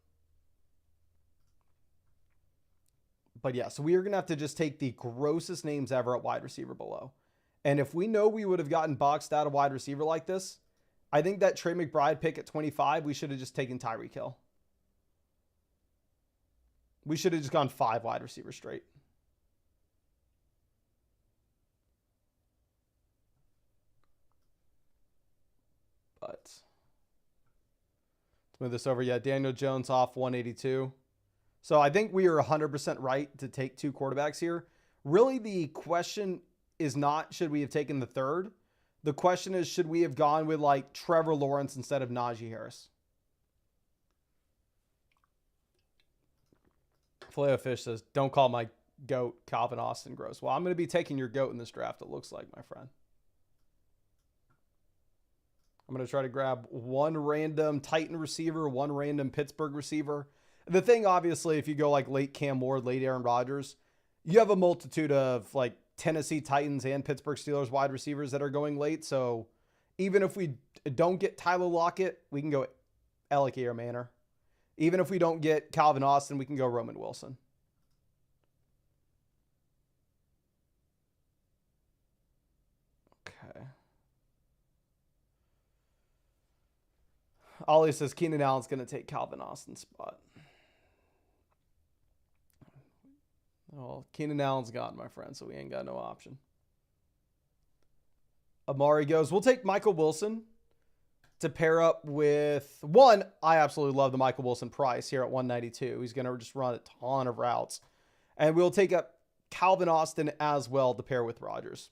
But yeah, so we are going to have to just take the grossest names ever at wide receiver below. And if we know we would have gotten boxed out a wide receiver like this, I think that Trey McBride pick at 25, we should have just taken Tyreek Hill. We should have just gone 5 wide receivers straight. But let's move this over. Yeah, Daniel Jones off 182. So I think we are 100% right to take 2 quarterbacks here. Really, the question is not, should we have taken the third? The question is, should we have gone with like Trevor Lawrence instead of Najee Harris? Filet Fish says, don't call my GOAT Calvin Austin gross. Well, I'm going to be taking your GOAT in this draft, it looks like, my friend. I'm going to try to grab one random Titan receiver, one random Pittsburgh receiver. The thing, obviously, if you go like late Cam Ward, late Aaron Rodgers, you have a multitude of like Tennessee Titans and Pittsburgh Steelers wide receivers that are going late. So even if we don't get Tyler Lockett, we can go Alec Manor. Even if we don't get Calvin Austin, we can go Roman Wilson. Okay. Ollie says Keenan Allen's going to take Calvin Austin's spot. Oh, Keenan Allen's gone, my friend, so we ain't got no option. Amari goes, we'll take Michael Wilson to pair up with one. I absolutely love the Michael Wilson price here at 192. He's going to just run a ton of routes. And we'll take up Calvin Austin as well to pair with Rodgers.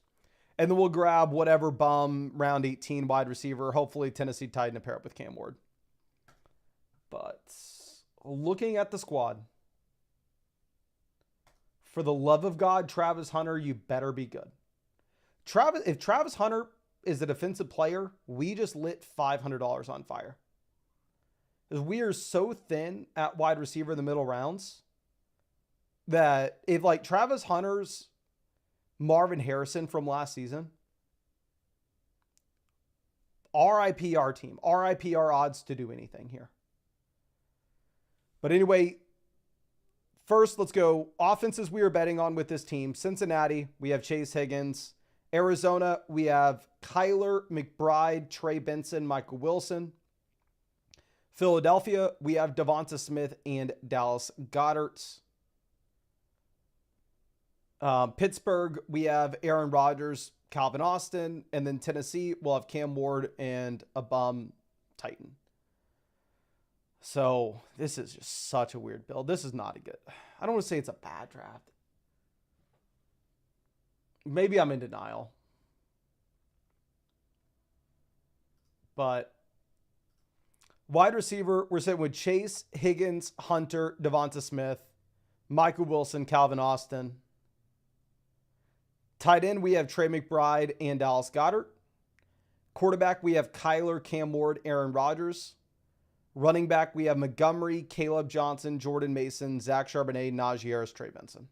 And then we'll grab whatever bum round 18 wide receiver, hopefully Tennessee Titan to pair up with Cam Ward. But looking at the squad, for the love of God, Travis Hunter, you better be good. If Travis Hunter is a defensive player, we just lit $500 on fire. Because we are so thin at wide receiver in the middle rounds that if like Travis Hunter's Marvin Harrison from last season, RIP our team, RIP our odds to do anything here. But anyway, first, let's go offenses we are betting on with this team. Cincinnati, we have Chase Higgins. Arizona, we have Kyler, McBride, Trey Benson, Michael Wilson. Philadelphia, we have Devonta Smith and Dallas Goedert. Pittsburgh, we have Aaron Rodgers, Calvin Austin. And then Tennessee, we'll have Cam Ward and a bum Titan. So this is just such a weird build. This is not a good. I don't want to say it's a bad draft. Maybe I'm in denial. But wide receiver, we're sitting with Chase, Higgins, Hunter, Devonta Smith, Michael Wilson, Calvin Austin. Tight end, we have Trey McBride and Dallas Goedert. Quarterback, we have Kyler, Cam Ward, Aaron Rodgers. Running back, we have Montgomery, Caleb Johnson, Jordan Mason, Zach Charbonnet, Najee Harris, Trey Benson.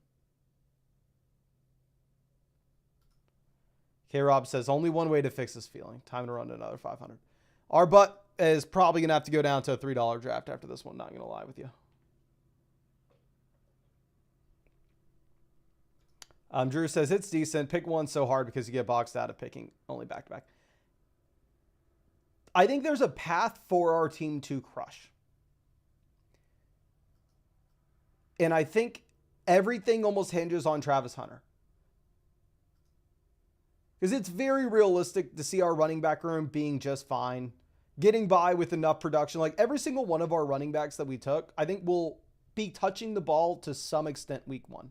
K-Rob says, only one way to fix this feeling. Time to run to another 500. Our butt is probably going to have to go down to a $3 draft after this one. Not going to lie with you. Drew says, it's decent. Pick one so hard because you get boxed out of picking only back-to-back. I think there's a path for our team to crush. And I think everything almost hinges on Travis Hunter. Because it's very realistic to see our running back room being just fine. Getting by with enough production. Like every single one of our running backs that we took, I think will be touching the ball to some extent week one.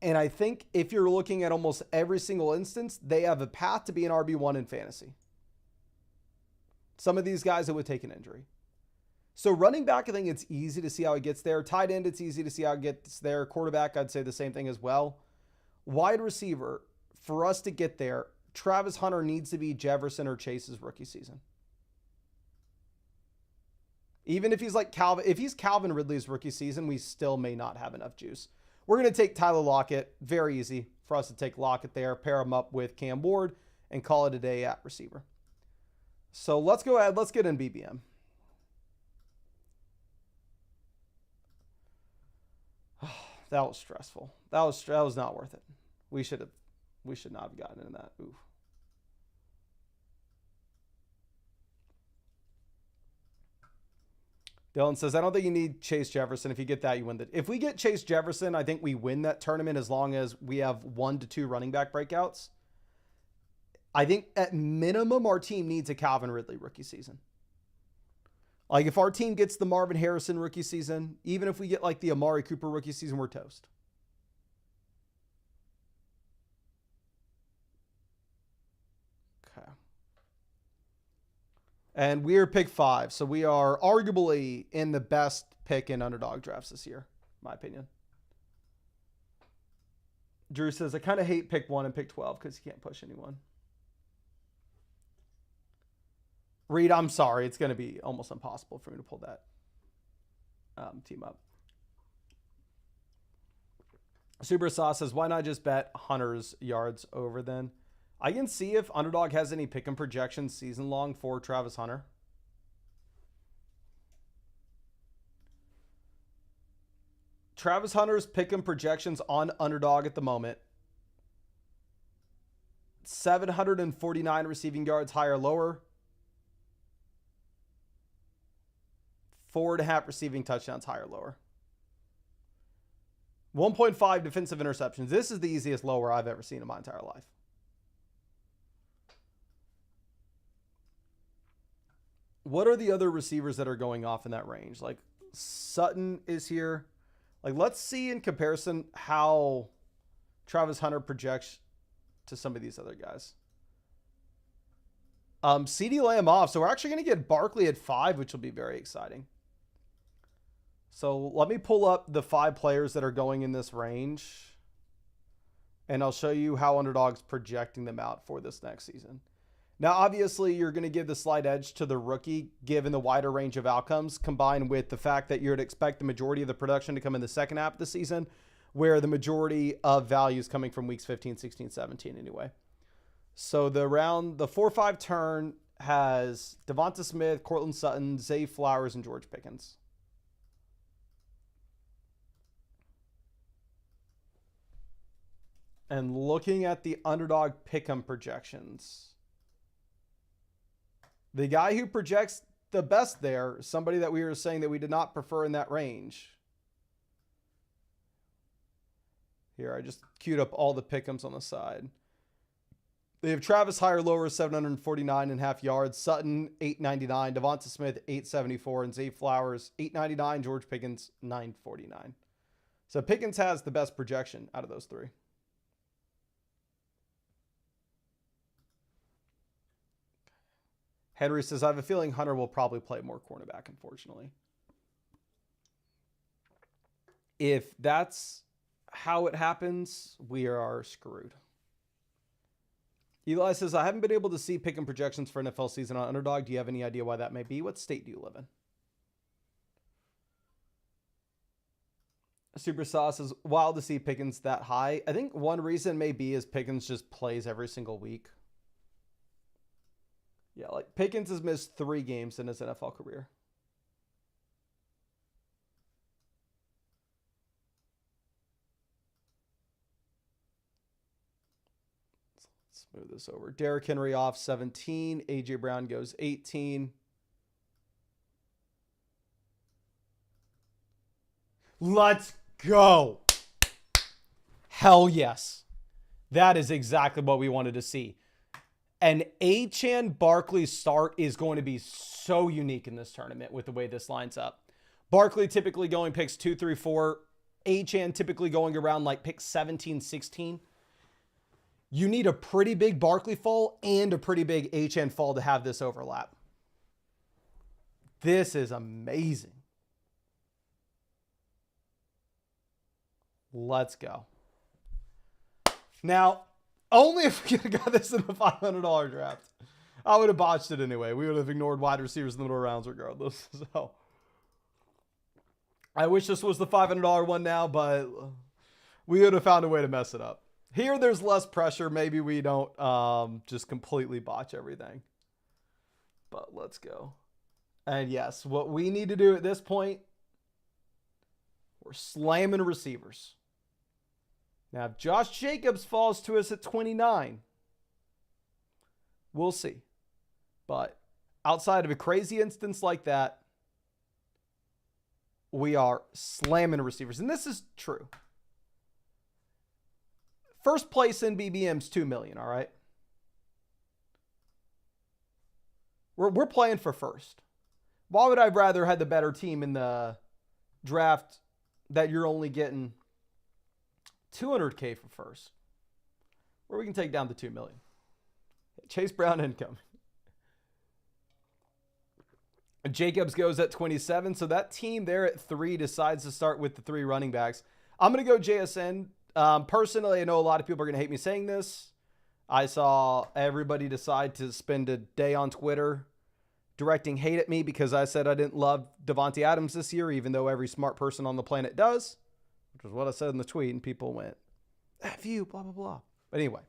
And I think if you're looking at almost every single instance, they have a path to be an RB1 in fantasy. Some of these guys, it would take an injury. So running back, I think it's easy to see how it gets there. Tight end, it's easy to see how it gets there. Quarterback, I'd say the same thing as well. Wide receiver, for us to get there, Travis Hunter needs to be Jefferson or Chase's rookie season. Even if he's like Calvin Ridley's rookie season, we still may not have enough juice. We're going to take Tyler Lockett. Very easy for us to take Lockett there, pair him up with Cam Ward, and call it a day at receiver. So let's go ahead. Let's get in BBM. That was stressful. That was not worth it. We should not have gotten into that. Oof. Dylan says, I don't think you need Chase Jefferson. If you get that, you win. If we get Chase Jefferson, I think we win that tournament as long as we have 1 to 2 running back breakouts. I think at minimum, our team needs a Calvin Ridley rookie season. Like if our team gets the Marvin Harrison rookie season, even if we get like the Amari Cooper rookie season, we're toast. Okay. And we are pick 5. So we are arguably in the best pick in underdog drafts this year, in my opinion. Drew says, I kind of hate pick 1 and pick 12 because you can't push anyone. Reed, I'm sorry. It's going to be almost impossible for me to pull that team up. Super Sauce says, why not just bet Hunter's yards over then? I can see if Underdog has any pick and projections season long for Travis Hunter. Travis Hunter's pick and projections on Underdog at the moment. 749 receiving yards, higher, lower. 4.5 receiving touchdowns, higher, lower. 1.5 defensive interceptions. This is the easiest lower I've ever seen in my entire life. What are the other receivers that are going off in that range? Like Sutton is here. Like let's see in comparison how Travis Hunter projects to some of these other guys. CeeDee Lamb off. So we're actually going to get Barkley at 5, which will be very exciting. So let me pull up the 5 players that are going in this range, and I'll show you how Underdog's projecting them out for this next season. Now, obviously, you're going to give the slight edge to the rookie, given the wider range of outcomes, combined with the fact that you'd expect the majority of the production to come in the second half of the season, where the majority of value is coming from weeks 15, 16, 17 anyway. So the 4-5 turn has Devonta Smith, Cortland Sutton, Zay Flowers, and George Pickens. And looking at the Underdog pick'em projections, the guy who projects the best there, somebody that we were saying that we did not prefer in that range. Here, I just queued up all the pick'ems on the side. They have Travis higher, lower, 749.5 yards. Sutton, 899. Devonta Smith, 874. And Zay Flowers, 899. George Pickens, 949. So Pickens has the best projection out of those three. Henry says, I have a feeling Hunter will probably play more cornerback, unfortunately. If that's how it happens, we are screwed. Eli says, I haven't been able to see pick-and projections for NFL season on Underdog. Do you have any idea why that may be? What state do you live in? Super Sauce is wild to see Pickens that high. I think one reason may be is Pickens just plays every single week. Yeah, like Pickens has missed 3 games in his NFL career. Let's move this over. Derrick Henry off 17. AJ Brown goes 18. Let's go. Hell yes. That is exactly what we wanted to see. An Achane Barkley start is going to be so unique in this tournament with the way this lines up. Barkley typically going picks 2, 3, 4. Achane typically going around like pick 17, 16. You need a pretty big Barkley fall and a pretty big Achane fall to have this overlap. This is amazing. Let's go. Now, only if we could have got this in the $500 draft. I would have botched it anyway. We would have ignored wide receivers in the middle rounds regardless. So I wish this was the $500 one now, but we would have found a way to mess it up. Here, there's less pressure. Maybe we don't just completely botch everything. But let's go. And yes, what we need to do at this point, we're slamming receivers. Now, if Josh Jacobs falls to us at 29, we'll see. But outside of a crazy instance like that, we are slamming receivers. And this is true. First place in BBM's $2 million, all right? We're playing for first. Why would I rather have the better team in the draft that you're only getting $200K for first, where we can take down the $2 million? Chase Brown income. Jacobs goes at 27. So that team there at 3 decides to start with the 3 running backs. I'm going to go JSN. Personally, I know a lot of people are going to hate me saying this. I saw everybody decide to spend a day on Twitter directing hate at me because I said I didn't love Davante Adams this year, even though every smart person on the planet does, which was what I said in the tweet, and people went, F you, blah, blah, blah. But anyway,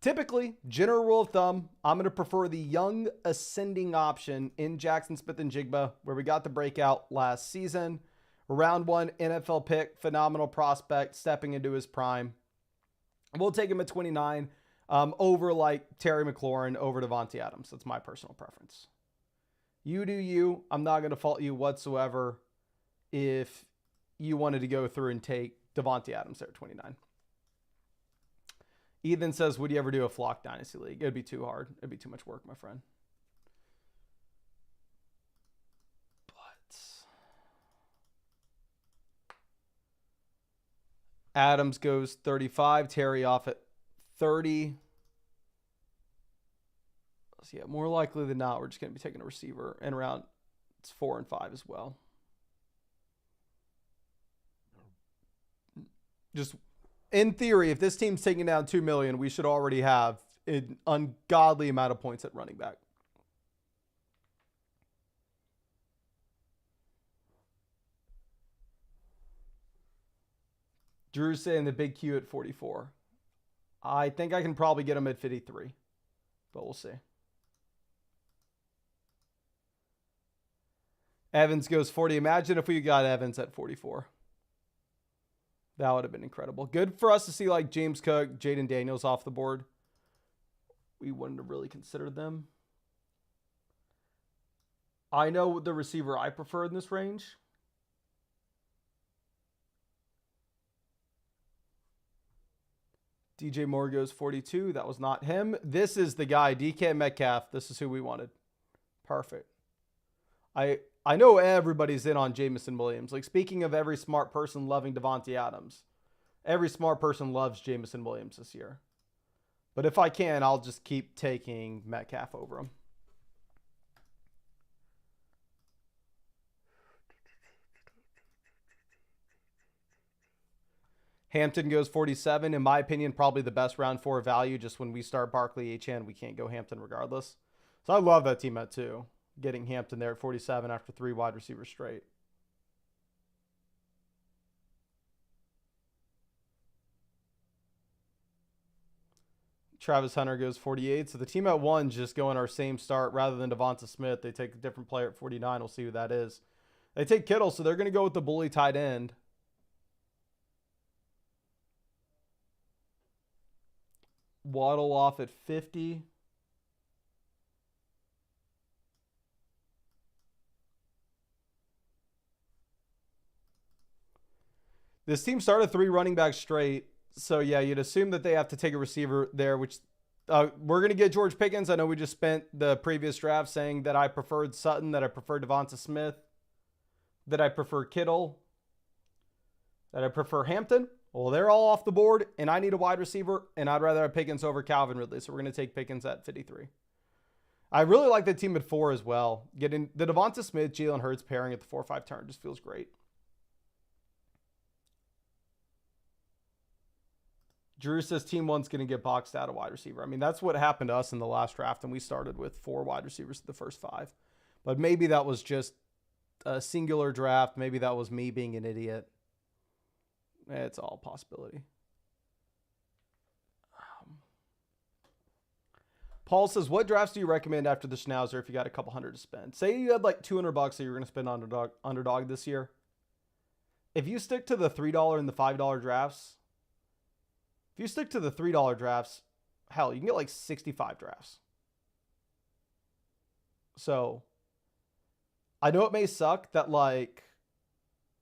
typically, general rule of thumb, I'm going to prefer the young ascending option in Jaxon Smith-Njigba, where we got the breakout last season. Round 1 NFL pick, phenomenal prospect, stepping into his prime. We'll take him at 29 over like Terry McLaurin over Davante Adams. That's my personal preference. You do you. I'm not going to fault you whatsoever if you wanted to go through and take Davante Adams there at 29. Ethan says, would you ever do a flock dynasty league? It'd be too hard. It'd be too much work, my friend. But Adams goes 35. Terry off at 30. So yeah, more likely than not, we're just going to be taking a receiver and around it's 4 and 5 as well. Just in theory, if this team's taking down $2 million, we should already have an ungodly amount of points at running back. Drew's saying the big Q at 44. I think I can probably get him at 53, but we'll see. Evans goes 40. Imagine if we got Evans at 44. That would have been incredible. Good for us to see like James Cook, Jaden Daniels off the board. We wouldn't have really considered them. I know the receiver I prefer in this range. DJ Moore goes 42. That was not him. This is the guy, DK Metcalf. This is who we wanted. Perfect. I know everybody's in on Jameson Williams. Like, speaking of every smart person loving Devontae Adams, every smart person loves Jameson Williams this year. But if I can, I'll just keep taking Metcalf over him. Hampton goes 47. In my opinion, probably the best round 4 value. Just when we start Barkley, HN, we can't go Hampton regardless. So I love that team at 2. Getting Hampton there at 47 after 3 wide receivers straight. Travis Hunter goes 48. So the team at 1 just going our same start rather than Devonta Smith. They take a different player at 49. We'll see who that is. They take Kittle, so they're going to go with the bully tight end. Waddle off at 50. This team started 3 running backs straight. So, yeah, you'd assume that they have to take a receiver there, which we're going to get George Pickens. I know we just spent the previous draft saying that I preferred Sutton, that I preferred Devonta Smith, that I prefer Kittle, that I prefer Hampton. Well, they're all off the board, and I need a wide receiver, and I'd rather have Pickens over Calvin Ridley. So we're going to take Pickens at 53. I really like the team at 4 as well. Getting the Devonta Smith, Jalen Hurts pairing at the 4-5 turn just feels great. Drew says team 1's going to get boxed out of wide receiver. I mean, that's what happened to us in the last draft, and we started with 4 wide receivers in the first 5. But maybe that was just a singular draft. Maybe that was me being an idiot. It's all a possibility. Paul says, what drafts do you recommend after the Schnauzer if you got a couple hundred to spend? Say you had like $200 that you were going to spend on Underdog this year. If you stick to the $3 and the $5 drafts, if you stick to the $3 drafts, hell, you can get like 65 drafts. So I know it may suck that, like,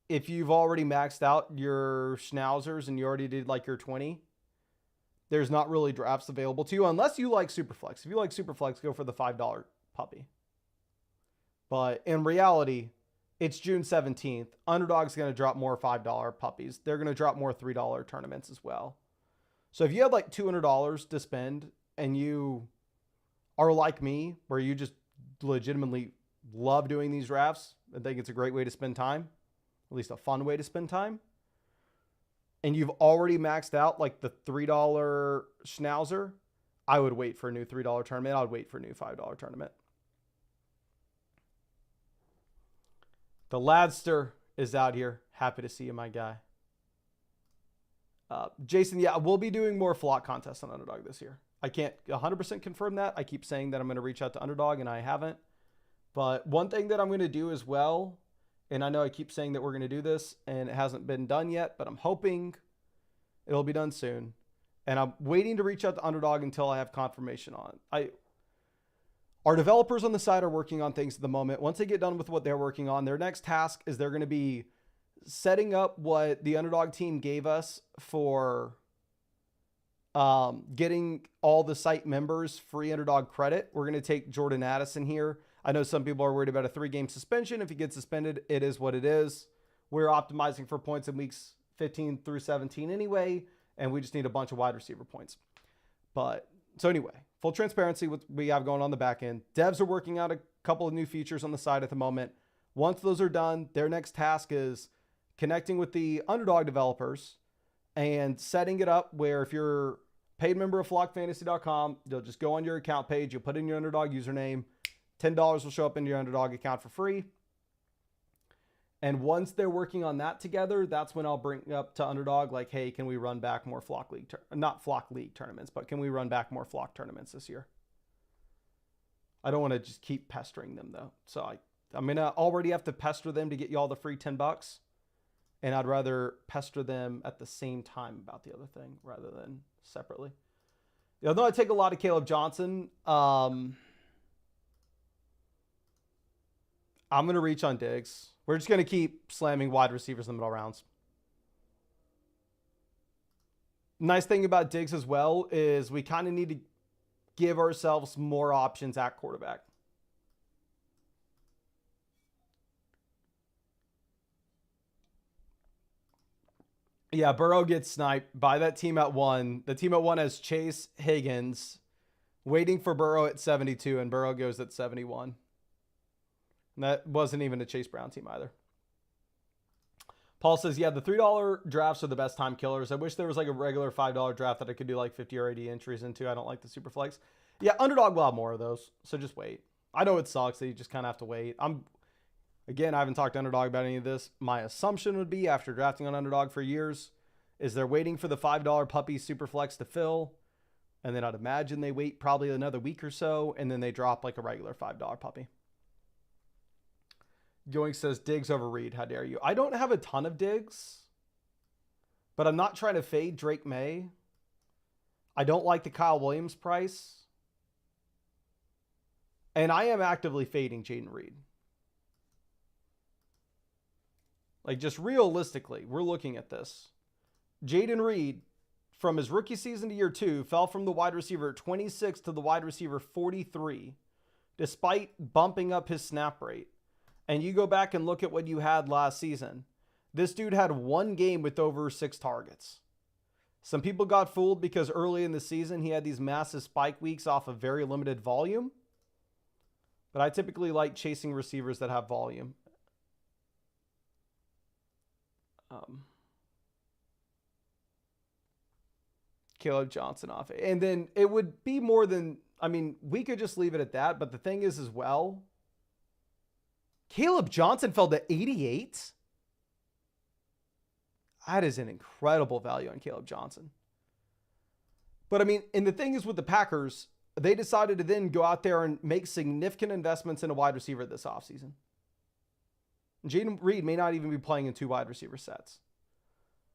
if you've already maxed out your Schnauzers and you already did like your 20, there's not really drafts available to you unless you like Superflex. If you like Superflex, go for the $5 puppy. But in reality, it's June 17th. Underdog's going to drop more $5 puppies. They're going to drop more $3 tournaments as well. So if you had like $200 to spend and you are like me, where you just legitimately love doing these drafts and think it's a great way to spend time, at least a fun way to spend time, and you've already maxed out like the $3 Schnauzer, I would wait for a new $3 tournament. I would wait for a new $5 tournament. The Ladster is out here. Happy to see you, my guy. Jason, yeah, we'll be doing more flock contests on Underdog this year. I can't 100% confirm that. I keep saying that I'm going to reach out to Underdog, and I haven't. But one thing that I'm going to do as well, and I know I keep saying that we're going to do this, and it hasn't been done yet, but I'm hoping it'll be done soon. And I'm waiting to reach out to Underdog until I have confirmation on it. Our developers on the side are working on things at the moment. Once they get done with what they're working on, their next task is they're going to be setting up what the Underdog team gave us for getting all the site members free Underdog credit. We're going to take Jordan Addison here. I know some people are worried about a 3-game suspension. If he gets suspended, it is what it is. We're optimizing for points in weeks 15 through 17 anyway, and we just need a bunch of wide receiver points. But so anyway, full transparency, what we have going on the back end. Devs are working out a couple of new features on the side at the moment. Once those are done, their next task is connecting with the Underdog developers and setting it up where if you're paid member of flockfantasy.com, you'll just go on your account page, you'll put in your Underdog username, $10 will show up in your Underdog account for free. And once they're working on that together, that's when I'll bring up to Underdog, like, hey, can we run back more Flock League, not Flock League tournaments, but can we run back more Flock tournaments this year? I don't want to just keep pestering them though. So I'm going to already have to pester them to get you all the free $10. And I'd rather pester them at the same time about the other thing rather than separately. Although I take a lot of Caleb Johnson, I'm going to reach on Diggs. We're just going to keep slamming wide receivers in the middle rounds. Nice thing about Diggs as well is we kind of need to give ourselves more options at quarterback. Yeah, Burrow gets sniped by that team at 1. The team at 1 has Chase, Higgins, waiting for Burrow at 72, and Burrow goes at 71. And that wasn't even a Chase Brown team either. Paul says, yeah, the $3 drafts are the best time killers. I wish there was like a regular $5 draft that I could do like 50 or 80 entries into. I don't like the super flex. Yeah, Underdog will have more of those, so just wait. I know it sucks that you just kind of have to wait. Again, I haven't talked to Underdog about any of this. My assumption would be, after drafting on Underdog for years, is they're waiting for the $5 puppy super flex to fill, and then I'd imagine they wait probably another week or so, and then they drop like a regular $5 puppy. Going says, Diggs over Reed. How dare you? I don't have a ton of Diggs, but I'm not trying to fade Drake May. I don't like the Kyle Williams price. And I am actively fading Jaden Reed. Like, just realistically, we're looking at this. Jaden Reed, from his rookie season to year 2, fell from the wide receiver 26 to the wide receiver 43, despite bumping up his snap rate. And you go back and look at what you had last season. This dude had 1 game with over 6 targets. Some people got fooled because early in the season, he had these massive spike weeks off of very limited volume. But I typically like chasing receivers that have volume. Caleb Johnson off. And then it would be more than, I mean, we could just leave it at that. But the thing is as well, Caleb Johnson fell to 88. That is an incredible value on Caleb Johnson. But I mean, and the thing is with the Packers, they decided to then go out there and make significant investments in a wide receiver this offseason. Jaden Reed may not even be playing in 2 wide receiver sets.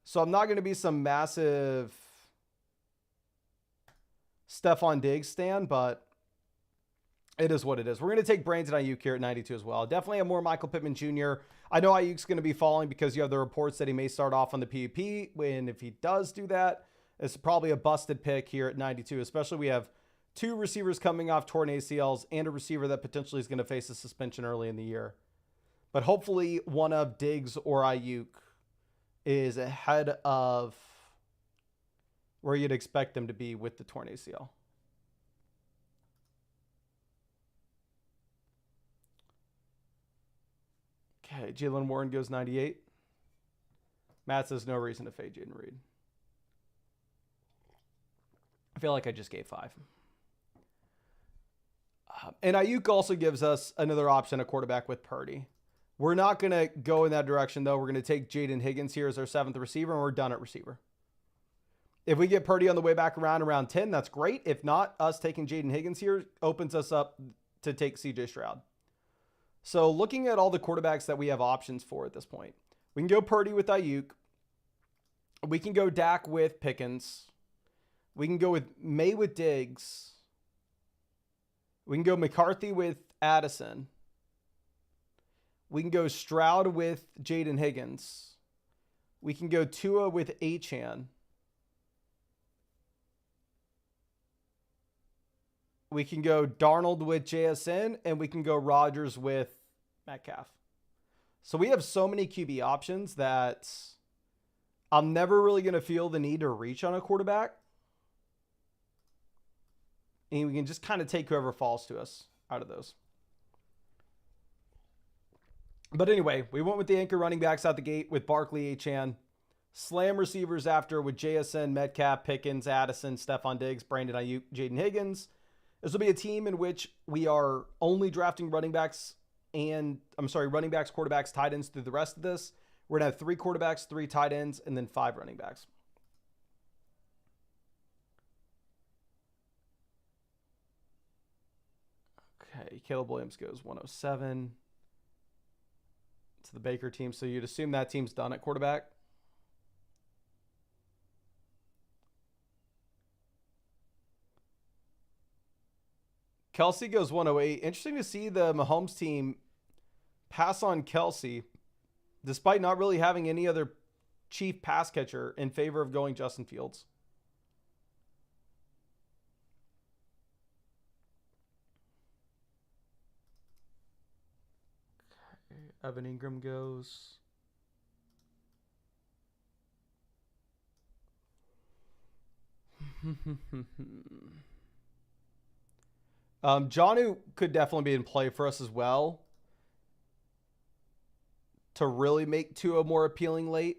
So I'm not going to be some massive Stephon Diggs stan, but it is what it is. We're going to take Brandon Aiyuk here at 92 as well. Definitely have more Michael Pittman Jr. I know Ayuk's going to be falling because you have the reports that he may start off on the PUP. When if he does do that, it's probably a busted pick here at 92, especially we have 2 receivers coming off torn ACLs and a receiver that potentially is going to face a suspension early in the year. But hopefully one of Diggs or Aiyuk is ahead of where you'd expect them to be with the torn ACL. Okay, Jalen Warren goes 98. Matt says no reason to fade Jaden Reed. I feel like I just gave 5. And Aiyuk also gives us another option, a quarterback with Purdy. We're not going to go in that direction, though. We're going to take Jaden Higgins here as our 7th receiver, and we're done at receiver. If we get Purdy on the way back around 10, that's great. If not, us taking Jaden Higgins here opens us up to take CJ Stroud. So looking at all the quarterbacks that we have options for at this point, we can go Purdy with Aiyuk. We can go Dak with Pickens. We can go with May with Diggs. We can go McCarthy with Addison. We can go Stroud with Jaden Higgins. We can go Tua with Achane. We can go Darnold with JSN, and we can go Rodgers with Metcalf. So we have so many QB options that I'm never really going to feel the need to reach on a quarterback. And we can just kind of take whoever falls to us out of those. But anyway, we went with the anchor running backs out the gate with Barkley, Achane. Slam receivers after with JSN, Metcalf, Pickens, Addison, Stephon Diggs, Brandon Aiyuk, Jaden Higgins. This will be a team in which we are only drafting running backs, quarterbacks, tight ends through the rest of this. We're going to have 3 quarterbacks, 3 tight ends, and then 5 running backs. Okay, Caleb Williams goes 107 to the Baker team. So you'd assume that team's done at quarterback. Kelsey goes 108. Interesting to see the Mahomes team pass on Kelsey, despite not really having any other chief pass catcher, in favor of going Justin Fields. Evan Ingram goes. Jonnu could definitely be in play for us as well to really make Tua more appealing late.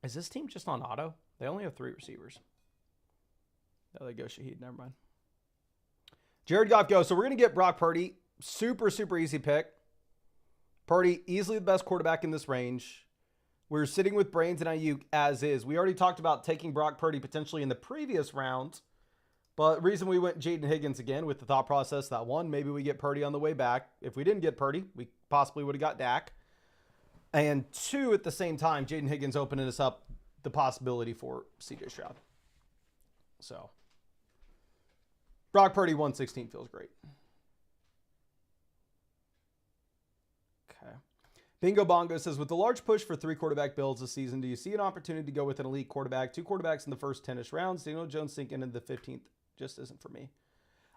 Is this team just on auto? They only have 3 receivers. Oh, they go Shaheed. Never mind. Jared Goff goes. So we're going to get Brock Purdy. Super, super easy pick. Purdy, easily the best quarterback in this range. We're sitting with Brains and Aiyuk as is. We already talked about taking Brock Purdy potentially in the previous round. But the reason we went Jaden Higgins again with the thought process that, one, maybe we get Purdy on the way back. If we didn't get Purdy, we possibly would have got Dak. And 2, at the same time, Jaden Higgins opening us up the possibility for CJ Stroud. So, Brock Purdy 116 feels great. Okay. Bingo Bongo says, with the large push for 3 quarterback builds this season, do you see an opportunity to go with an elite quarterback? 2 quarterbacks in the first 10-ish rounds. Daniel Jones sinking into the 15th just isn't for me.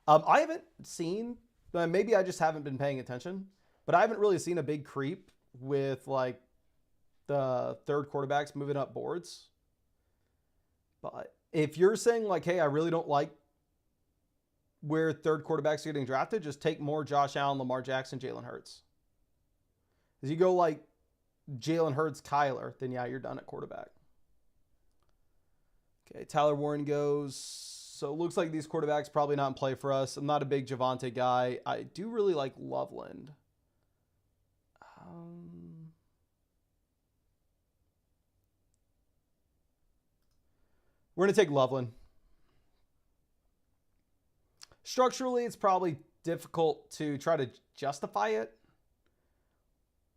I haven't seen, maybe I just haven't been paying attention, but I haven't really seen a big creep with like the 3rd quarterbacks moving up boards. But if you're saying like, hey, I really don't like where 3rd quarterbacks are getting drafted, just take more Josh Allen, Lamar Jackson, Jalen Hurts. As you go like Jalen Hurts, Kyler, then yeah, you're done at quarterback. Okay, Tyler Warren goes. So it looks like these quarterbacks probably not in play for us. I'm not a big Javonte guy. I do really like Loveland. We're going to take Loveland. Structurally, it's probably difficult to try to justify it.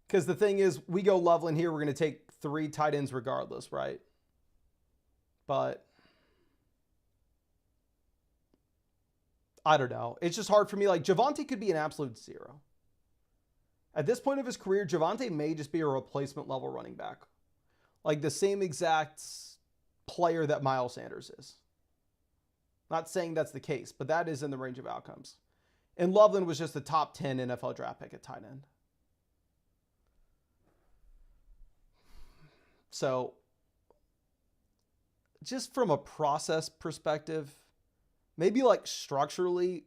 Because the thing is, we go Loveland here, we're going to take 3 tight ends regardless, right? But I don't know. It's just hard for me. Like, Javonte could be an absolute 0. At this point of his career, Javonte may just be a replacement level running back. Like the same exact player that Miles Sanders is. Not saying that's the case, but that is in the range of outcomes. And Loveland was just a top 10 NFL draft pick at tight end. So, just from a process perspective, maybe like structurally,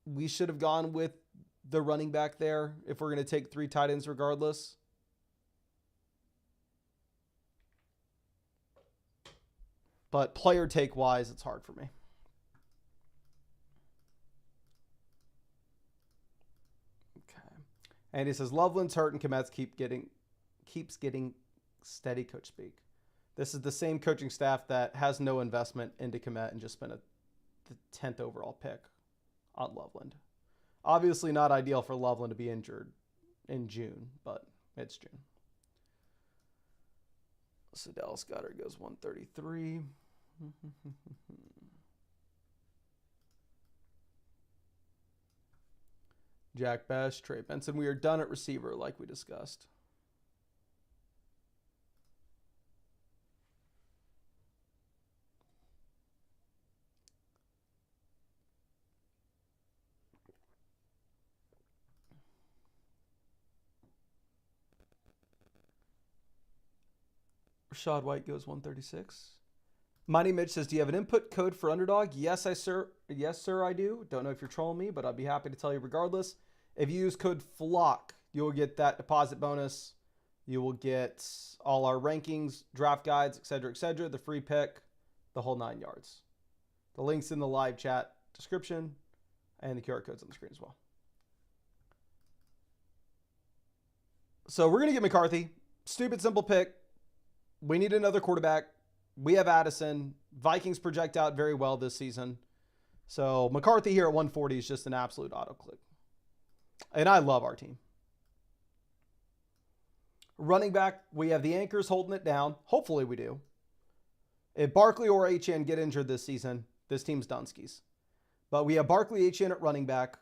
we should have gone with the running back there if we're going to take 3 tight ends regardless. But player take wise, it's hard for me. Okay. And he says, Loveland's hurt and Komet's keeps getting steady coach speak. This is the same coaching staff that has no investment into Komet and just spent the 10th overall pick on Loveland. Obviously not ideal for Loveland to be injured in June, but it's June. So Dallas Goedert goes 133. Jack Bash, Trey Benson. We are done at receiver like we discussed. Rashad White goes 136. Mighty Mitch says, do you have an input code for Underdog? Yes, sir, I do. Don't know if you're trolling me, but I'd be happy to tell you regardless. If you use code FLOCK, you'll get that deposit bonus. You will get all our rankings, draft guides, etc., the free pick, the whole 9 yards. The link's in the live chat description, and the QR code's on the screen as well. So we're going to get McCarthy. Stupid, simple pick. We need another quarterback. We have Addison. Vikings project out very well this season. So McCarthy here at 140 is just an absolute auto click. And I love our team. Running back, we have the anchors holding it down. Hopefully we do. If Barkley or HN get injured this season, this team's Dunskies. But we have Barkley, HN at running back.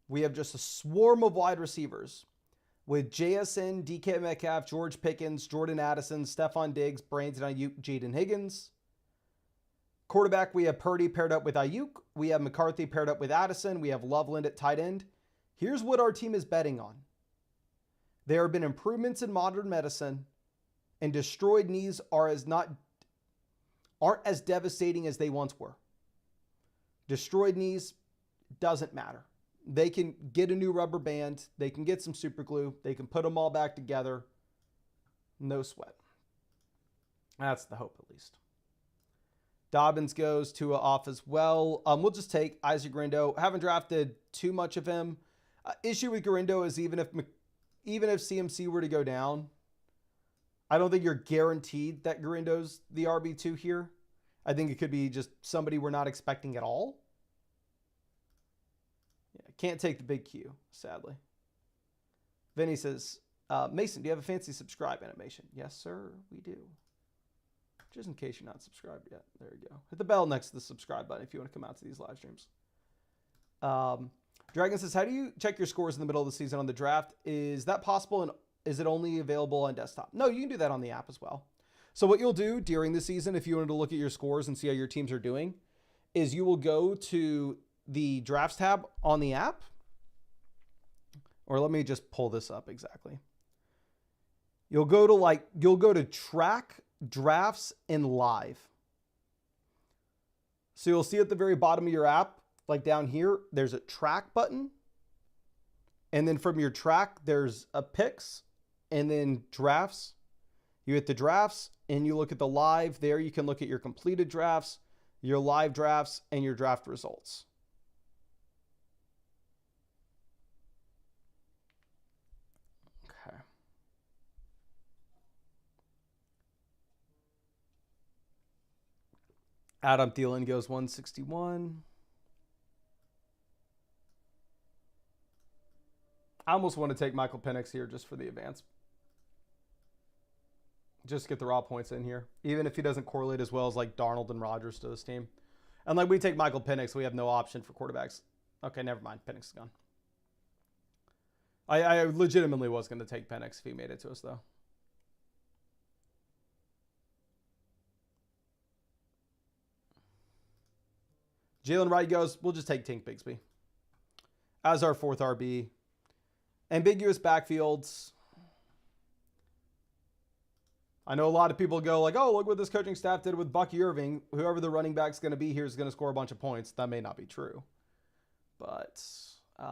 We have just a swarm of wide receivers with JSN, DK Metcalf, George Pickens, Jordan Addison, Stephon Diggs, Brains and Aiyuk, Jaden Higgins. Quarterback, we have Purdy paired up with Aiyuk. We have McCarthy paired up with Addison. We have Loveland at tight end. Here's what our team is betting on. There have been improvements in modern medicine, and destroyed knees aren't as devastating as they once were. Destroyed knees doesn't matter. They can get a new rubber band. They can get some super glue. They can put them all back together. No sweat. That's the hope, at least. Dobbins goes to off as well. We'll just take Isaac Grindo. Haven't drafted too much of him. Issue with Grindo is even if CMC were to go down, I don't think you're guaranteed that Garindo's the RB2 here. I think it could be just somebody we're not expecting at all. Yeah, can't take the big Q, sadly. Vinny says, Mason, do you have a fancy subscribe animation? Yes, sir, we do. Just in case you're not subscribed yet. There you go. Hit the bell next to the subscribe button if you want to come out to these live streams. Dragon says, how do you check your scores in the middle of the season on the draft? Is that possible, and is it only available on desktop? No, you can do that on the app as well. So what you'll do during the season, if you wanted to look at your scores and see how your teams are doing, is you will go to the drafts tab on the app. Or let me just pull this up exactly. You'll go to track drafts and live. So you'll see at the very bottom of your app, like down here, there's a track button. And then from your track, there's a picks and then drafts. You hit the drafts and you look at the live. There you can look at your completed drafts, your live drafts, and your draft results. Okay. Adam Thielen goes 161. I almost want to take Michael Penix here just for the advance. Just get the raw points in here. Even if he doesn't correlate as well as like Darnold and Rodgers to this team. And like we take Michael Penix, we have no option for quarterbacks. Okay, never mind. Penix is gone. I legitimately was going to take Penix if he made it to us though. Jalen Wright goes, we'll just take Tink Bigsby as our fourth RB. Ambiguous backfields. I know a lot of people go like, oh, look what this coaching staff did with Bucky Irving. Whoever the running back's going to be here is going to score a bunch of points. That may not be true. But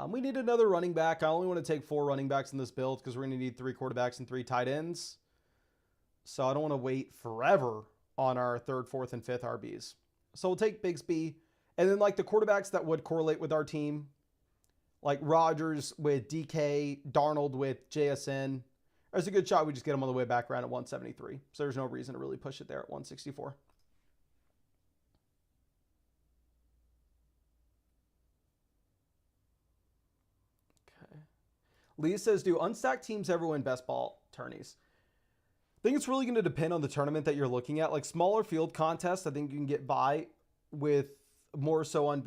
we need another running back. I only want to take 4 running backs in this build because we're going to need 3 quarterbacks and 3 tight ends. So I don't want to wait forever on our 3rd, 4th, and 5th RBs. So we'll take Bigsby. And then like the quarterbacks that would correlate with our team, like Rodgers with DK, Darnold with JSN. There's a good shot we just get him on the way back around at 173. So there's no reason to really push it there at 164. Okay. Lee says, do unstacked teams ever win best ball tourneys? I think it's really going to depend on the tournament that you're looking at. Like smaller field contests, I think you can get by with more so not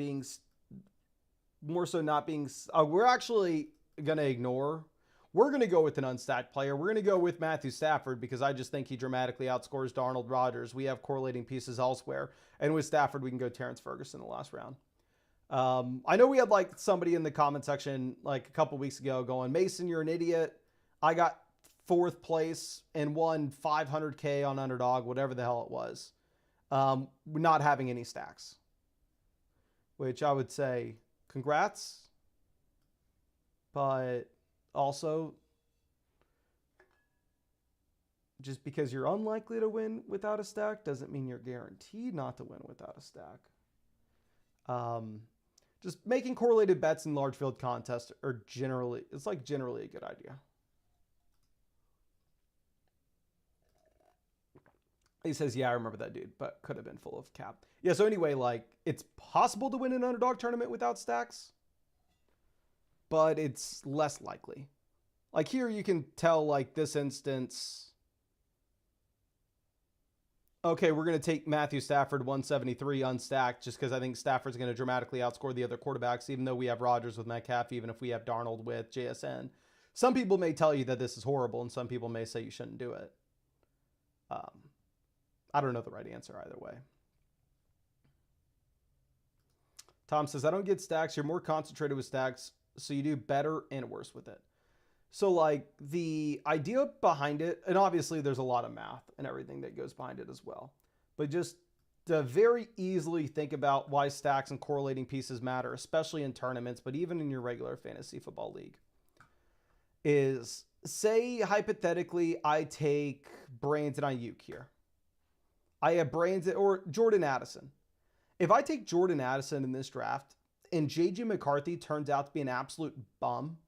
being, we're actually going to ignore. We're going to go with an unstacked player. We're going to go with Matthew Stafford because I just think he dramatically outscores Darnold, Rodgers. We have correlating pieces elsewhere. And with Stafford, we can go Terrence Ferguson in the last round. I know we had like somebody in the comment section like a couple weeks ago going, Mason, you're an idiot. I got 4th place and won $500K on Underdog, whatever the hell it was. Not having any stacks. Which I would say, congrats. But also, just because you're unlikely to win without a stack doesn't mean you're guaranteed not to win without a stack. Just making correlated bets in large field contests are generally a good idea. He says, yeah, I remember that dude, but could have been full of cap. Yeah, so anyway, like, it's possible to win an underdog tournament without stacks, but it's less likely. Like here you can tell, like, this instance, okay, we're going to take Matthew Stafford 173 unstacked just because I think Stafford's going to dramatically outscore the other quarterbacks, even though we have Rodgers with Metcalf, even if we have Darnold with JSN. Some people may tell you that this is horrible, and some people may say you shouldn't do it. I don't know the right answer either way. Tom says, I don't get stacks. You're more concentrated with stacks, so you do better and worse with it. So like the idea behind it, and obviously there's a lot of math and everything that goes behind it as well, but just to very easily think about why stacks and correlating pieces matter, especially in tournaments, but even in your regular fantasy football league, is say hypothetically I take Brandon Aiyuk here. I have Brandon or Jordan Addison. If I take Jordan Addison in this draft and JJ McCarthy turns out to be an absolute bum,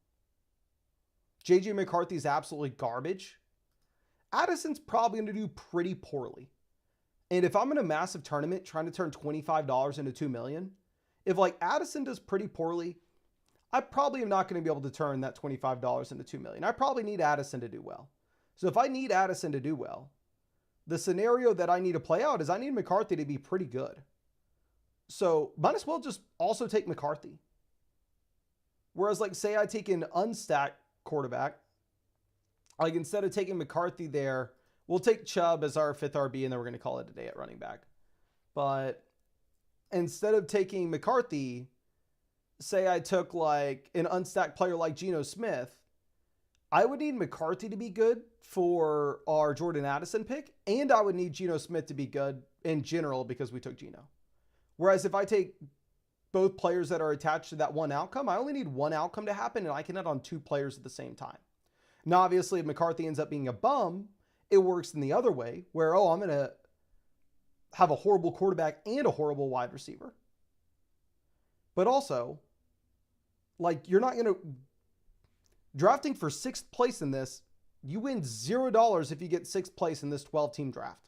JJ McCarthy's absolutely garbage, Addison's probably going to do pretty poorly. And if I'm in a massive tournament trying to turn $25 into $2 million, if like Addison does pretty poorly, I probably am not going to be able to turn that $25 into $2 million. I probably need Addison to do well. So if I need Addison to do well, the scenario that I need to play out is I need McCarthy to be pretty good. So might as well just also take McCarthy. Whereas like say I take an unstacked quarterback, like instead of taking McCarthy there, we'll take Chubb as our 5th RB and then we're going to call it a day at running back. But instead of taking McCarthy, say I took like an unstacked player like Geno Smith, I would need McCarthy to be good for our Jordan Addison pick, and I would need Geno Smith to be good in general because we took Geno. Whereas if I take both players that are attached to that one outcome, I only need one outcome to happen and I can hit on 2 players at the same time. Now, obviously, if McCarthy ends up being a bum, it works in the other way where, I'm going to have a horrible quarterback and a horrible wide receiver. But also, like, you're not going to... Drafting for 6th place in this, you win $0 if you get 6th place in this 12-team draft.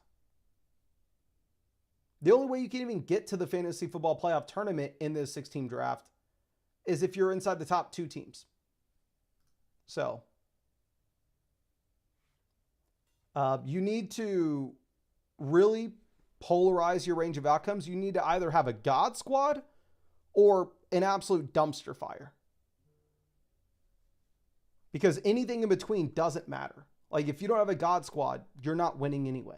The only way you can even get to the fantasy football playoff tournament in this 6-team draft is if you're inside the top 2 teams. So, you need to really polarize your range of outcomes. You need to either have a God squad or an absolute dumpster fire. Because anything in between doesn't matter. Like if you don't have a God squad, you're not winning anyway.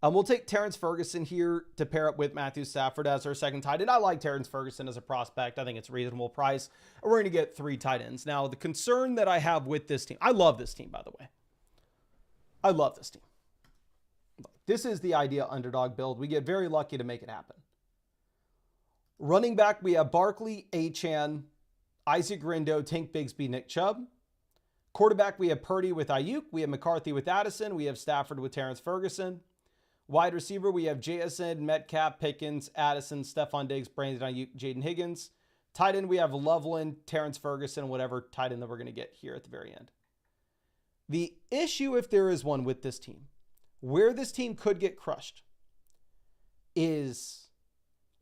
We'll take Terrence Ferguson here to pair up with Matthew Stafford as our second tight end. I like Terrence Ferguson as a prospect. I think it's a reasonable price. We're going to get 3 tight ends. Now, the concern that I have with this team, I love this team, by the way. I love this team. This is the ideal underdog build. We get very lucky to make it happen. Running back, we have Barkley, Achane, Isaac Rindo, Tank Bigsby, Nick Chubb. Quarterback, we have Purdy with Aiyuk. We have McCarthy with Addison. We have Stafford with Terrence Ferguson. Wide receiver, we have Jaxon, Metcalf, Pickens, Addison, Stephon Diggs, Brandon Aiyuk, Jaden Higgins. Tight end, we have Loveland, Terrence Ferguson, whatever tight end that we're going to get here at the very end. The issue, if there is one with this team, where this team could get crushed, is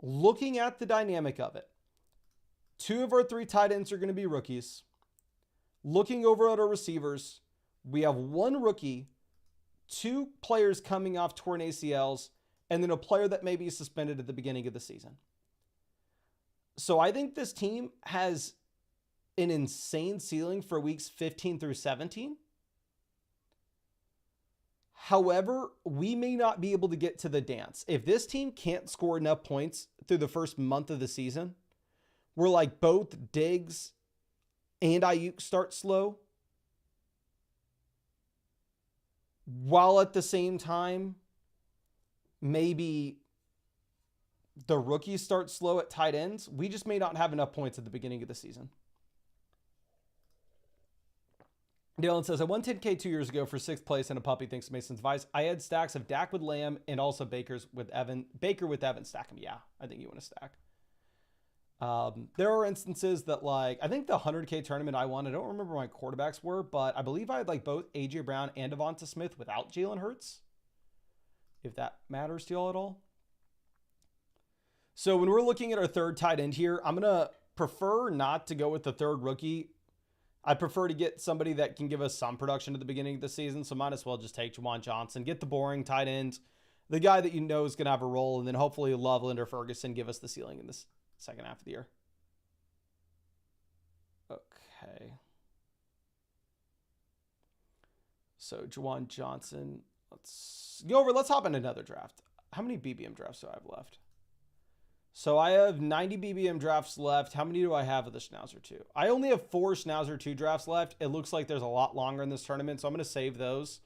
looking at the dynamic of it. 2 of our 3 tight ends are going to be rookies. Looking over at our receivers, we have 1 rookie, 2 players coming off torn ACLs, and then a player that may be suspended at the beginning of the season. So I think this team has an insane ceiling for weeks 15 through 17. However, we may not be able to get to the dance. If this team can't score enough points through the first month of the season, where like both Diggs and Aiyuk start slow, while at the same time, maybe the rookies start slow at tight ends, we just may not have enough points at the beginning of the season. Dylan says, I won 10K 2 years ago for 6th place in a puppy thanks to Mason's advice. I had stacks of Dak with Lamb and also Baker with Evan. Stack him. Yeah, I think you want to stack. There are instances that like, I think the 100K tournament I won, I don't remember my quarterbacks were, but I believe I had like both AJ Brown and Devonta Smith without Jalen Hurts. If that matters to y'all at all. So when we're looking at our 3rd tight end here, I'm going to prefer not to go with the 3rd rookie. I prefer to get somebody that can give us some production at the beginning of the season. So might as well just take Juwan Johnson, get the boring tight end, the guy that you know is going to have a role, and then hopefully Loveland or Ferguson give us the ceiling in this second half of the year. Okay. So Juwan Johnson, let's hop in another draft. How many BBM drafts do I have left? So I have 90 BBM drafts left. How many do I have of the Schnauzer 2? I only have 4 Schnauzer 2 drafts left. It looks like there's a lot longer in this tournament, so I'm going to save those.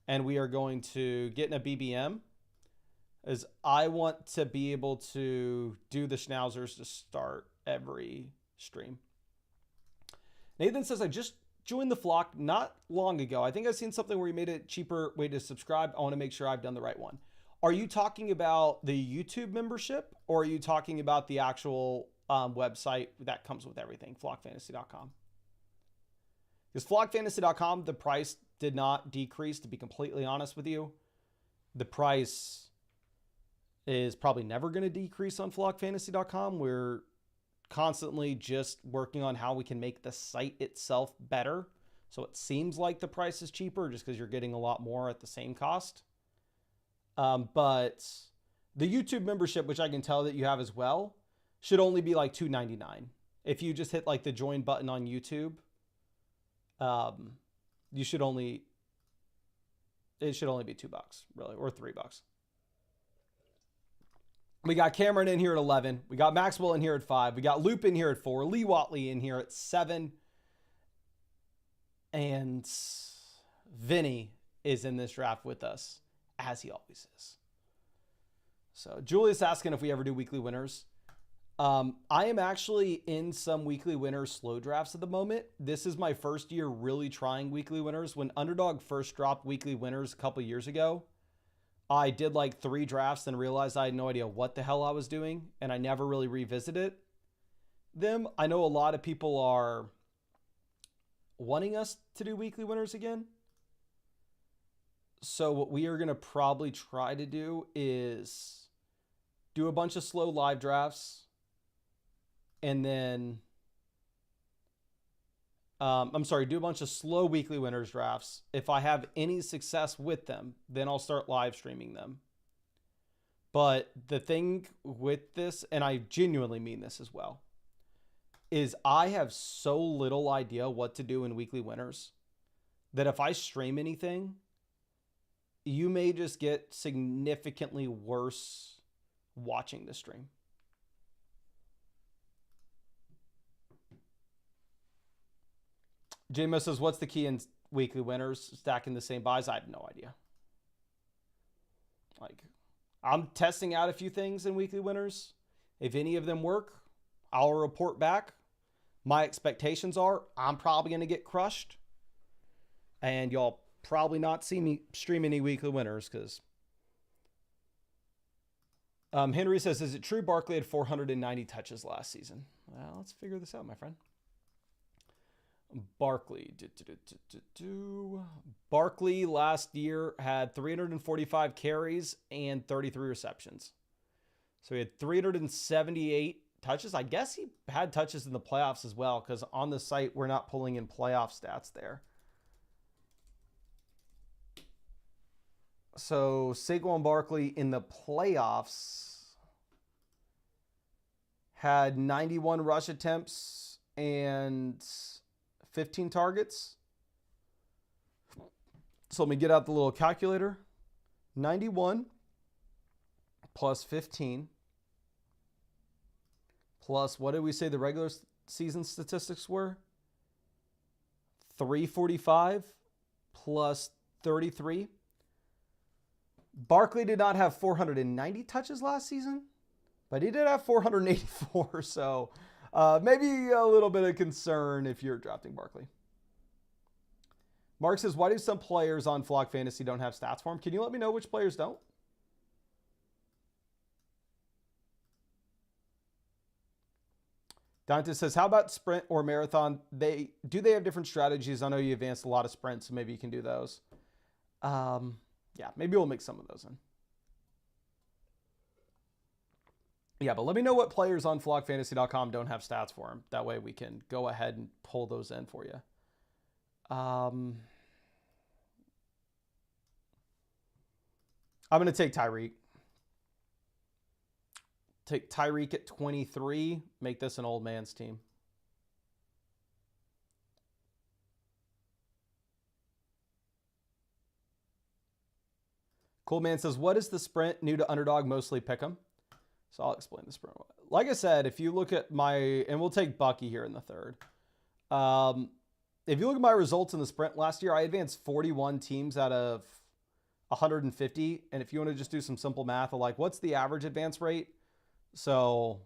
And we are going to get in a BBM, as I want to be able to do the Schnauzers to start every stream. Nathan says, I just joined the flock not long ago. I think I've seen something where you made a cheaper way to subscribe. I want to make sure I've done the right one. Are you talking about the YouTube membership, or are you talking about the actual website that comes with everything, flockfantasy.com? Because flockfantasy.com, the price did not decrease, to be completely honest with you. The price is probably never going to decrease on flockfantasy.com. We're constantly just working on how we can make the site itself better. So it seems like the price is cheaper just because you're getting a lot more at the same cost. But the YouTube membership, which I can tell that you have as well, should only be like $2.99. If you just hit like the join button on YouTube, it should only be $2 really, or $3. We got Cameron in here at 11. We got Maxwell in here at 5. We got Loop in here at 4. Lee Watley in here at 7. And Vinny is in this draft with us, as he always is. So Julius asking if we ever do weekly winners. I am actually in some weekly winners slow drafts at the moment. This is my first year really trying weekly winners. When Underdog first dropped weekly winners a couple years ago, I did like 3 drafts and realized I had no idea what the hell I was doing, and I never really revisited them. I know a lot of people are wanting us to do weekly winners again. So what we are going to probably try to do is do a bunch of slow live drafts, and then do a bunch of slow weekly winners drafts. If I have any success with them, then I'll start live streaming them. But the thing with this, and I genuinely mean this as well, is I have so little idea what to do in weekly winners that if I stream anything, you may just get significantly worse watching the stream. JMO says, what's the key in weekly winners? Stacking the same buys? I have no idea. Like, I'm testing out a few things in weekly winners. If any of them work, I'll report back. My expectations are I'm probably going to get crushed. And y'all probably not see me stream any weekly winners because... Henry says, is it true Barkley had 490 touches last season? Well, let's figure this out, my friend. Barkley. Barkley last year had 345 carries and 33 receptions. So he had 378 touches. I guess he had touches in the playoffs as well, because on the site, we're not pulling in playoff stats there. So Saquon Barkley in the playoffs had 91 rush attempts and 15 targets. So let me get out the little calculator. 91 plus 15 plus, what did we say the regular season statistics were? 345 plus 33. Barkley did not have 490 touches last season, but he did have 484. So maybe a little bit of concern if you're drafting Barkley. Mark says, why do some players on Flock Fantasy don't have stats for him? Can you let me know which players don't? Dante says, how about sprint or marathon? Do they have different strategies? I know you advanced a lot of sprints, so maybe you can do those. Yeah, maybe we'll mix some of those in. Yeah, but let me know what players on flockfantasy.com don't have stats for him. That way we can go ahead and pull those in for you. I'm going to take Tyreek. Take Tyreek at 23. Make this an old man's team. Cool Man says, what is the sprint? New to Underdog, mostly pick 'em. So I'll explain the sprint. Like I said, if you look at my, and we'll take Bucky here in the third. If you look at my results in the sprint last year, I advanced 41 teams out of 150. And if you want to just do some simple math of like, what's the average advance rate? So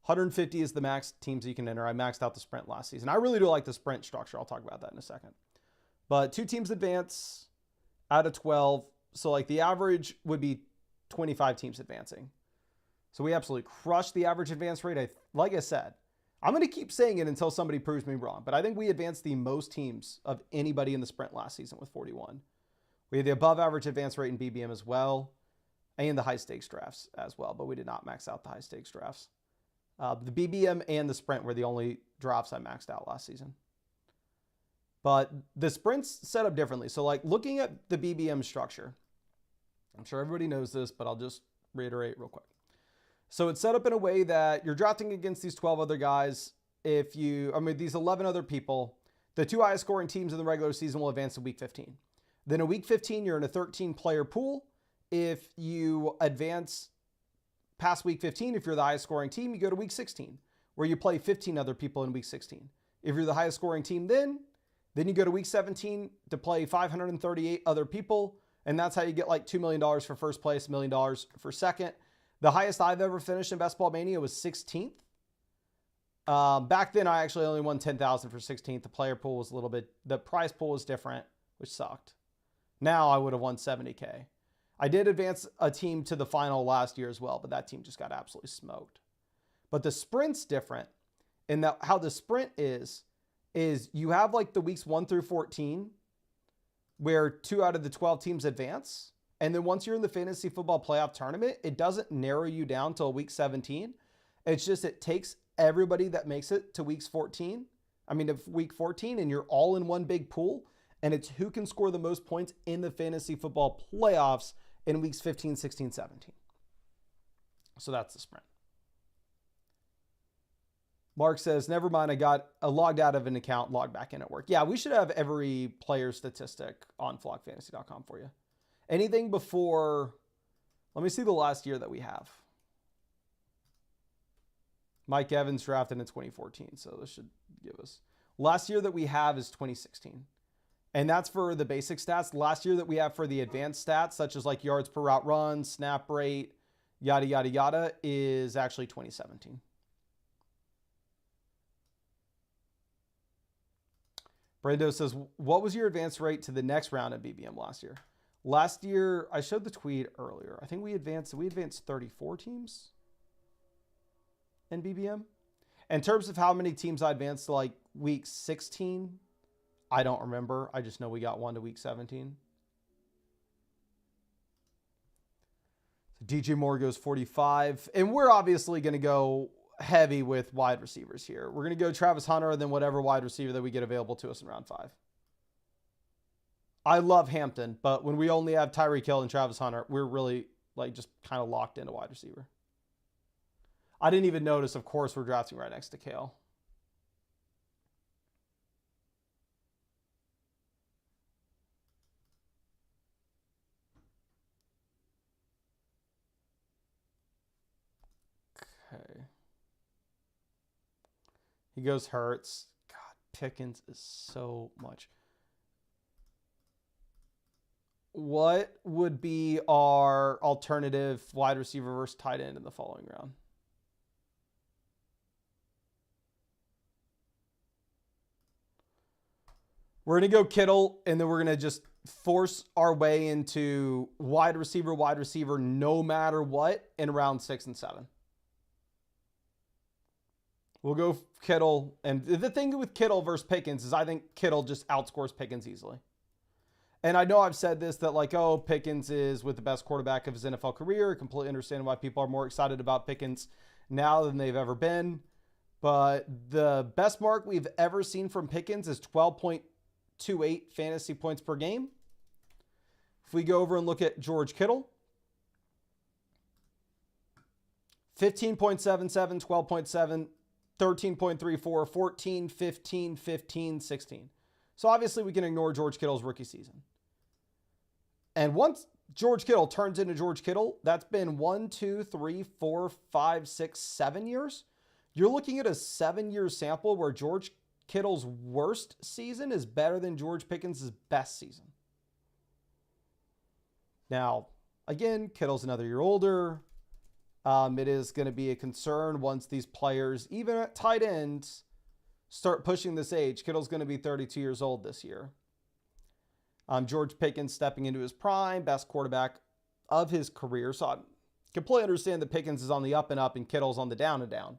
150 is the max teams you can enter. I maxed out the sprint last season. I really do like the sprint structure. I'll talk about that in a second. But 2 teams advance out of 12. So like the average would be 25 teams advancing. So we absolutely crushed the average advance rate. Like I said, I'm going to keep saying it until somebody proves me wrong. But I think we advanced the most teams of anybody in the sprint last season with 41. We had the above average advance rate in BBM as well. And the high stakes drafts as well. But we did not max out the high stakes drafts. The BBM and the sprint were the only drafts I maxed out last season. But the sprint's set up differently. So like looking at the BBM structure, I'm sure everybody knows this, but I'll just reiterate real quick. So it's set up in a way that you're drafting against these 12 other guys. These 11 other people, the 2 highest scoring teams in the regular season will advance to week 15. Then in week 15, you're in a 13-player pool. If you advance past week 15, if you're the highest scoring team, you go to week 16, where you play 15 other people in week 16. If you're the highest scoring team then you go to week 17 to play 538 other people. And that's how you get like $2 million for first place, $1 million for second. The highest I've ever finished in Best Ball Mania was 16th. Back then, I actually only won $10,000 for 16th. The player pool was the prize pool was different, which sucked. Now I would have won $70K. I did advance a team to the final last year as well, but that team just got absolutely smoked. But the sprint's different in that how the sprint is you have like the weeks 1 through 14 where 2 out of the 12 teams advance. And then once you're in the fantasy football playoff tournament, it doesn't narrow you down till week 17. It's just, it takes everybody that makes it to week 14, and you're all in one big pool. And it's who can score the most points in the fantasy football playoffs in weeks 15, 16, 17. So that's the sprint. Mark says, never mind, I got logged out of an account, logged back in at work. Yeah, we should have every player statistic on flockfantasy.com for you. Anything before, let me see the last year that we have. Mike Evans drafted in 2014, so this should give us. Last year that we have is 2016. And that's for the basic stats. Last year that we have for the advanced stats, such as like yards per route run, snap rate, yada, yada, yada, is actually 2017. Brando says, what was your advance rate to the next round at BBM last year? Last year, I showed the tweet earlier. I think we advanced 34 teams in BBM. In terms of how many teams I advanced to like week 16, I don't remember. I just know we got 1 to week 17. So DJ Moore goes 45. And we're obviously going to go heavy with wide receivers here. We're going to go Travis Hunter and then whatever wide receiver that we get available to us in round 5. I love Hampton, but when we only have Tyreek Hill and Travis Hunter, we're really like just kind of locked into wide receiver. I didn't even notice, of course, we're drafting right next to Kale. Okay. He goes Hurts. God, Pickens is so much. What would be our alternative wide receiver versus tight end in the following round? We're going to go Kittle, and then we're going to just force our way into wide receiver, no matter what, in round 6 and 7. We'll go Kittle. And the thing with Kittle versus Pickens is I think Kittle just outscores Pickens easily. And I know I've said this, that like, oh, Pickens is with the best quarterback of his NFL career. I completely understand why people are more excited about Pickens now than they've ever been. But the best mark we've ever seen from Pickens is 12.28 fantasy points per game. If we go over and look at George Kittle, 15.77, 12.7, 13.34, 14, 15, 15, 16. So obviously we can ignore George Kittle's rookie season. And once George Kittle turns into George Kittle. That's been 1, 2, 3, 4, 5, 6, 7 years. You're looking at a 7-year sample where George Kittle's worst season is better than George Pickens' best season. Now, again, Kittle's another year older. It is going to be a concern once these players, even at tight ends, start pushing this age. Kittle's going to be 32 years old this year. George Pickens stepping into his prime, best quarterback of his career. So I completely understand that Pickens is on the up and up and Kittle's on the down and down.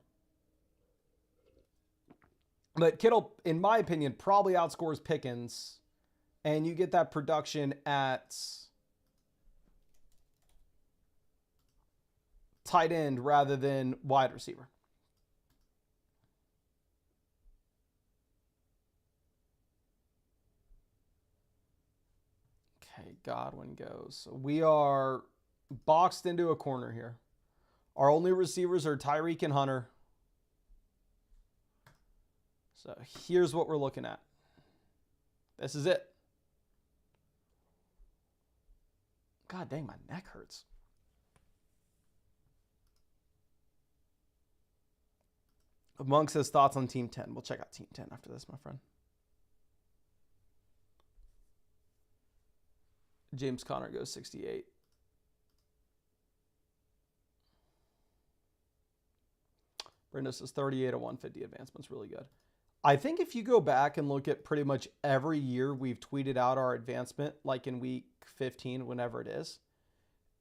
But Kittle, in my opinion, probably outscores Pickens. And you get that production at tight end rather than wide receiver. Okay, Godwin goes. So we are boxed into a corner here. Our only receivers are Tyreek and Hunter. So here's what we're looking at. This is it. God dang, my neck hurts. Monk says thoughts on Team 10. We'll check out Team 10 after this, my friend. James Conner goes 68. Brenda says 38 of 150 advancement's really good. I think if you go back and look at pretty much every year we've tweeted out our advancement, like in week 15, whenever it is,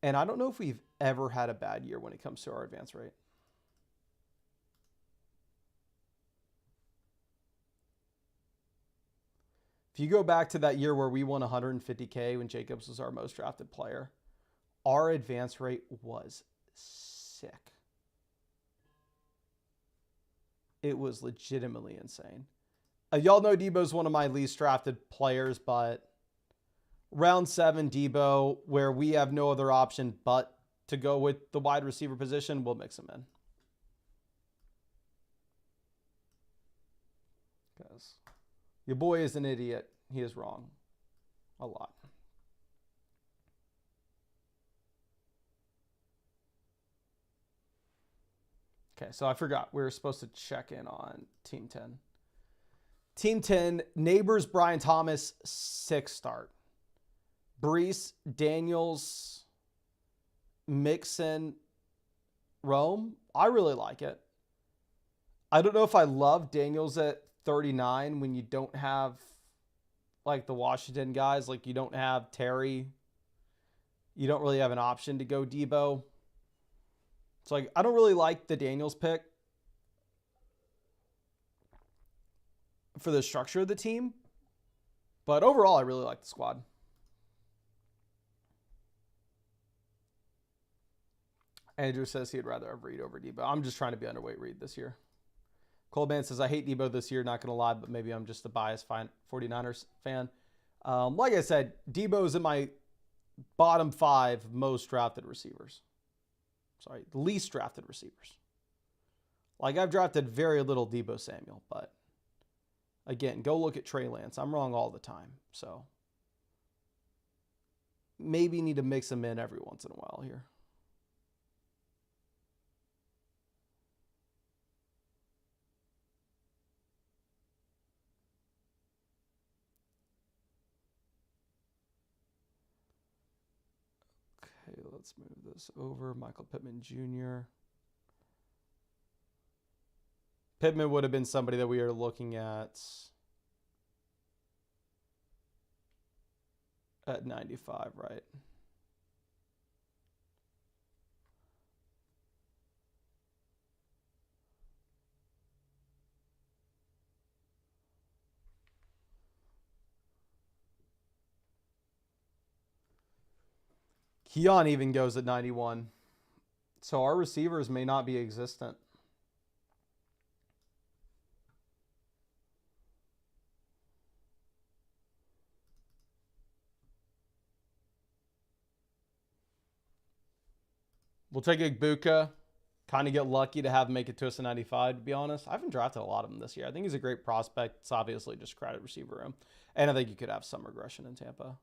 and I don't know if we've ever had a bad year when it comes to our advance rate. If you go back to that year where we won 150K when Jacobs was our most drafted player, our advance rate was sick. It was legitimately insane. Y'all know Deebo's one of my least drafted players, but round 7 Deebo, where we have no other option but to go with the wide receiver position, we'll mix him in. Because your boy is an idiot. He is wrong. A lot. Okay, so I forgot. We were supposed to check in on Team 10. Team 10, Neighbors, Brian Thomas, 6 start. Brees, Daniels, Mixon, Rome. I really like it. I don't know if I love Daniels at 39 when you don't have like the Washington guys, like you don't have Terry. You don't really have an option to go Deebo. It's like, I don't really like the Daniels pick for the structure of the team. But overall, I really like the squad. Andrew says he'd rather have Reed over Deebo. I'm just trying to be underweight Reed this year. Coleman says, I hate Deebo this year, not going to lie, but maybe I'm just a biased 49ers fan. Like I said, Deebo is in my bottom 5 most drafted receivers. Sorry, least drafted receivers. Like, I've drafted very little Deebo Samuel, but again, go look at Trey Lance. I'm wrong all the time, so maybe need to mix them in every once in a while here. Okay, let's move this over. Michael Pittman Jr. Pittman would have been somebody that we are looking at 95, right? Keon even goes at 91. So our receivers may not be existent. We'll take Igbuka. Kind of get lucky to have him make it to us in 95, to be honest. I haven't drafted a lot of him this year. I think he's a great prospect. It's obviously just crowded receiver room. And I think you could have some regression in Tampa.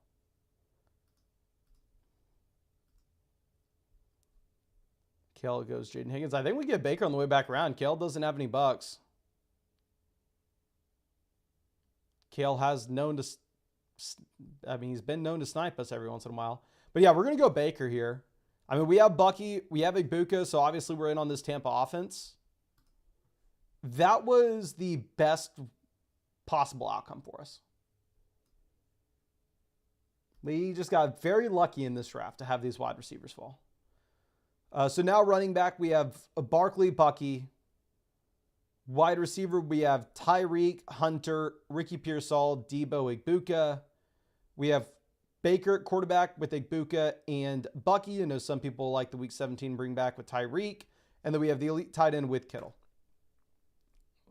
Kale goes Jaden Higgins. I think we get Baker on the way back around. Kale doesn't have any bucks. Kale has known to, he's been known to snipe us every once in a while. But yeah, we're going to go Baker here. I mean, we have Bucky, we have Ibuka, so obviously we're in on this Tampa offense. That was the best possible outcome for us. We just got very lucky in this draft to have these wide receivers fall. So now running back, we have Barkley, Bucky. Wide receiver, we have Tyreek, Hunter, Ricky Pearsall, Deebo, Ibuka. We have Baker at quarterback with Ibuka and Bucky. I know some people like the week 17 bring back with Tyreek. And then we have the elite tight end with Kittle.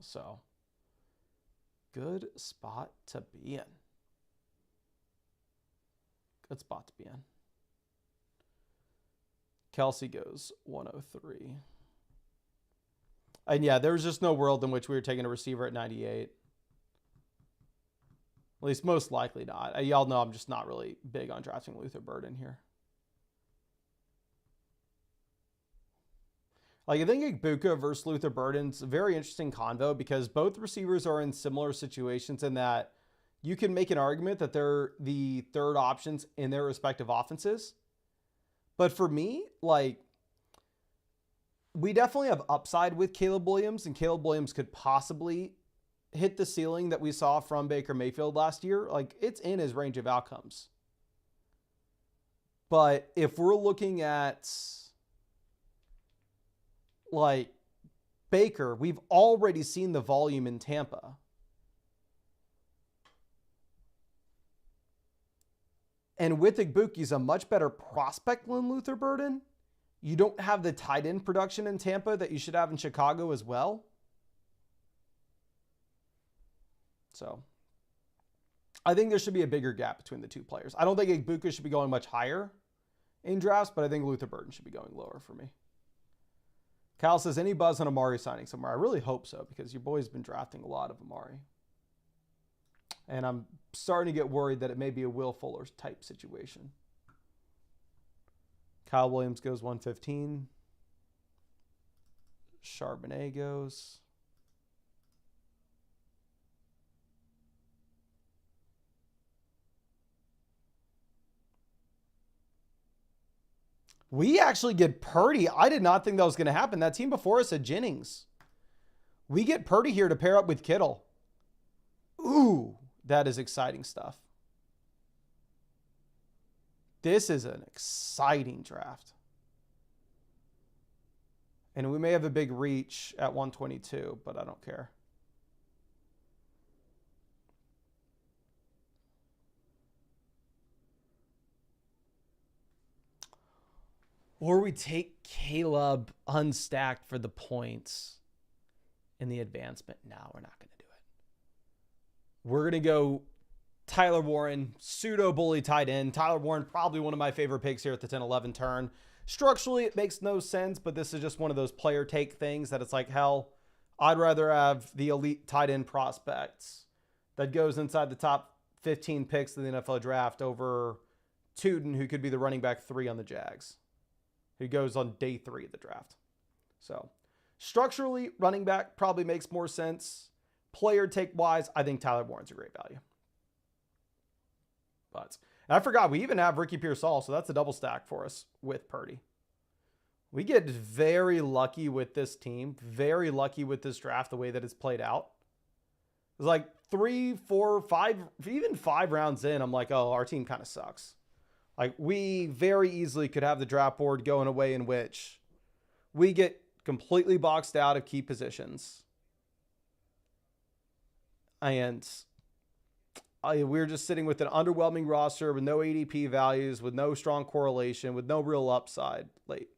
So, good spot to be in. Good spot to be in. Kelsey goes 103. And yeah, there was just no world in which we were taking a receiver at 98. At least most likely not. Y'all know I'm just not really big on drafting Luther Burden here. Like, I think Ibuka versus Luther Burden's a very interesting convo because both receivers are in similar situations in that you can make an argument that they're the third options in their respective offenses. But for me, like, we definitely have upside with Caleb Williams, and Caleb Williams could possibly hit the ceiling that we saw from Baker Mayfield last year. Like, it's in his range of outcomes. But if we're looking at, like, Baker, we've already seen the volume in Tampa. And with Ibuka, he's a much better prospect than Luther Burden. You don't have the tight end production in Tampa that you should have in Chicago as well. So, I think there should be a bigger gap between the two players. I don't think Ibuka should be going much higher in drafts, but I think Luther Burden should be going lower for me. Kyle says, any buzz on Amari signing somewhere? I really hope so, because your boy's been drafting a lot of Amari. And I'm starting to get worried that it may be a Will Fuller type situation. Kyle Williams goes 115. Charbonnet goes. We actually get Purdy. I did not think that was going to happen. That team before us had Jennings. We get Purdy here to pair up with Kittle. Ooh, that is exciting stuff. This is an exciting draft. And we may have a big reach at 122, but I don't care. Or we take Caleb unstacked for the points in the advancement. No, we're not going to do it. We're going to go Tyler Warren, pseudo-bully tight end. Tyler Warren, probably one of my favorite picks here at the 10-11 turn. Structurally, it makes no sense, but this is just one of those player take things that it's like, hell, I'd rather have the elite tight end prospects that goes inside the top 15 picks of the NFL draft over Tuden, who could be the running back 3 on the Jags, who goes on day 3 of the draft. So structurally, running back probably makes more sense. Player take wise, I think Tyler Warren's a great value. But and I forgot, we even have Ricky Pearsall, so that's a double stack for us with Purdy. We get very lucky with this team, very lucky with this draft, the way that it's played out. It's like 3, 4, 5, even 5 rounds in, I'm like, oh, our team kind of sucks. Like, we very easily could have the draft board go in a way in which we get completely boxed out of key positions. And we're just sitting with an underwhelming roster with no ADP values, with no strong correlation, with no real upside late.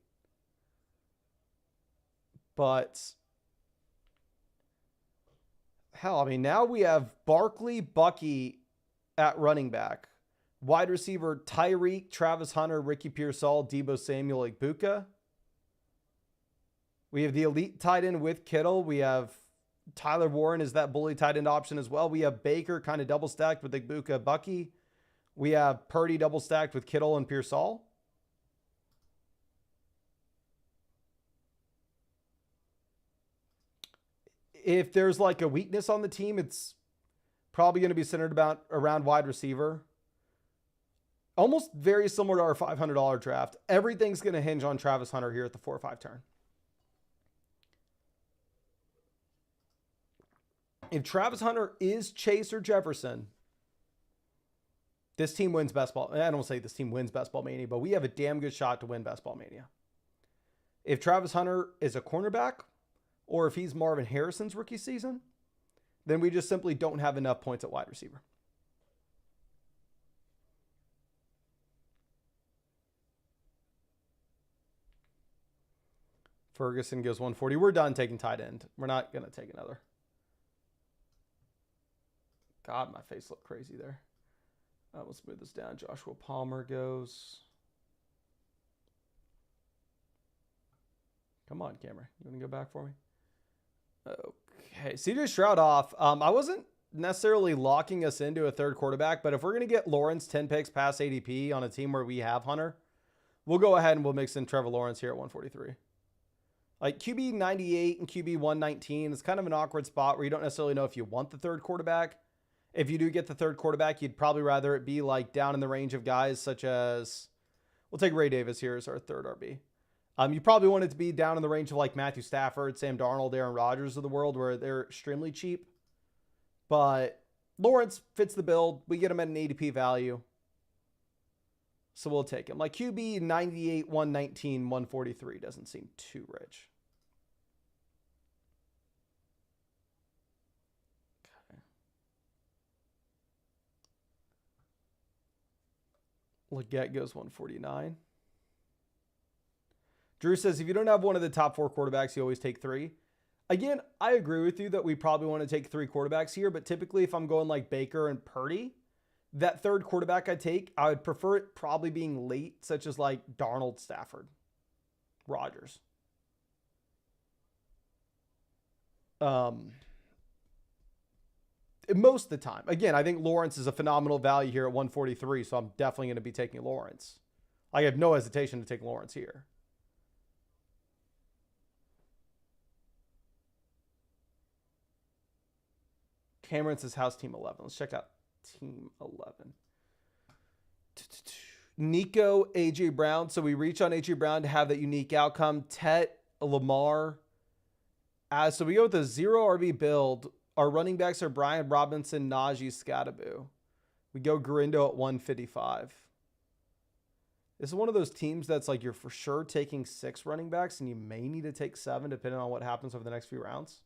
But hell, I mean, now we have Barkley, Bucky at running back. Wide receiver, Tyreek, Travis Hunter, Ricky Pearsall, Deebo Samuel, Ibuka. We have the elite tight end with Kittle. We have Tyler Warren is that bully tight end option as well. We have Baker kind of double stacked with Ibuka, Bucky. We have Purdy double stacked with Kittle and Pearsall. if there's like a weakness on the team, it's probably going to be centered around wide receiver. Almost very similar to our $500 draft. Everything's going to hinge on Travis Hunter here at the 4-5 turn. If Travis Hunter is Chase or Jefferson, this team wins best ball. I don't say this team wins best ball mania, but we have a damn good shot to win best ball mania. If Travis Hunter is a cornerback, or if he's Marvin Harrison's rookie season, then we just simply don't have enough points at wide receiver. Ferguson goes 140. We're done taking tight end. We're not going to take another. God, my face looked crazy there. We'll smooth this down. Joshua Palmer goes. Come on, camera. You want to go back for me? Okay. CJ Stroud off. I wasn't necessarily locking us into a third quarterback, but if we're going to get Lawrence 10 picks past ADP on a team where we have Hunter, we'll go ahead and we'll mix in Trevor Lawrence here at 143. Like QB 98 and QB 119 is kind of an awkward spot where you don't necessarily know if you want the third quarterback. If you do get the third quarterback, you'd probably rather it be like down in the range of guys such as, we'll take Ray Davis here as our third RB. You probably want it to be down in the range of like Matthew Stafford, Sam Darnold, Aaron Rodgers of the world where they're extremely cheap. But Lawrence fits the build. We get him at an ADP value. So we'll take him. Like QB 98, 119, 143 doesn't seem too rich. Leggett goes 149. Drew says, if you don't have one of the top 4 quarterbacks, you always take 3. Again, I agree with you that we probably want to take 3 quarterbacks here, but typically if I'm going like Baker and Purdy, that third quarterback I take, I would prefer it probably being late, such as like Darnold, Stafford, Rodgers. Most of the time. Again, I think Lawrence is a phenomenal value here at 143, so I'm definitely going to be taking Lawrence. I have no hesitation to take Lawrence here. Cameron says, how's Team 11? Let's check out Team 11. Nico, A.J. Brown. So we reach on A.J. Brown to have that unique outcome. Tet, Lamar. So we go with a 0 RB build. Our running backs are Brian Robinson, Najee, Scattaboo. We go Garindo at 155. This is one of those teams that's like you're for sure taking 6 running backs and you may need to take 7 depending on what happens over the next few rounds.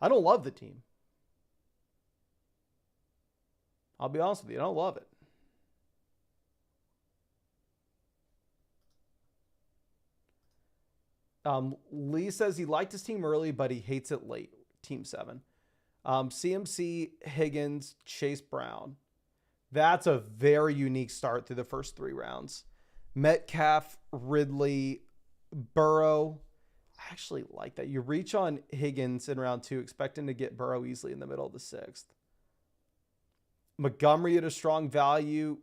I don't love the team. I'll be honest with you. I don't love it. Lee says he liked his team early, but he hates it late. Team 7. CMC, Higgins, Chase Brown. That's a very unique start through the first 3 rounds. Metcalf, Ridley, Burrow. I actually like that. You reach on Higgins in round 2, expecting to get Burrow easily in the middle of the 6th. Montgomery at a strong value.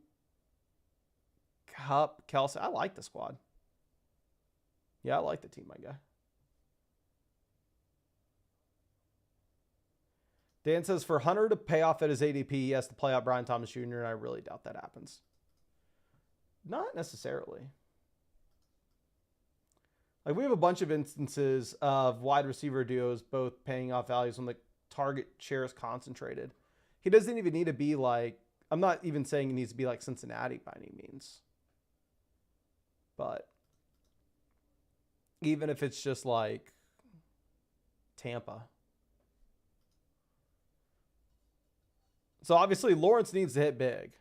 Cup, Kelsey. I like the squad. Yeah, I like the team, my guy. Dan says, for Hunter to pay off at his ADP, he has to play out Brian Thomas Jr., and I really doubt that happens. Not necessarily. Like, we have a bunch of instances of wide receiver duos both paying off values when the target share is concentrated. He doesn't even need to be like, I'm not even saying he needs to be like Cincinnati by any means. But even if it's just like Tampa. So obviously Lawrence needs to hit big.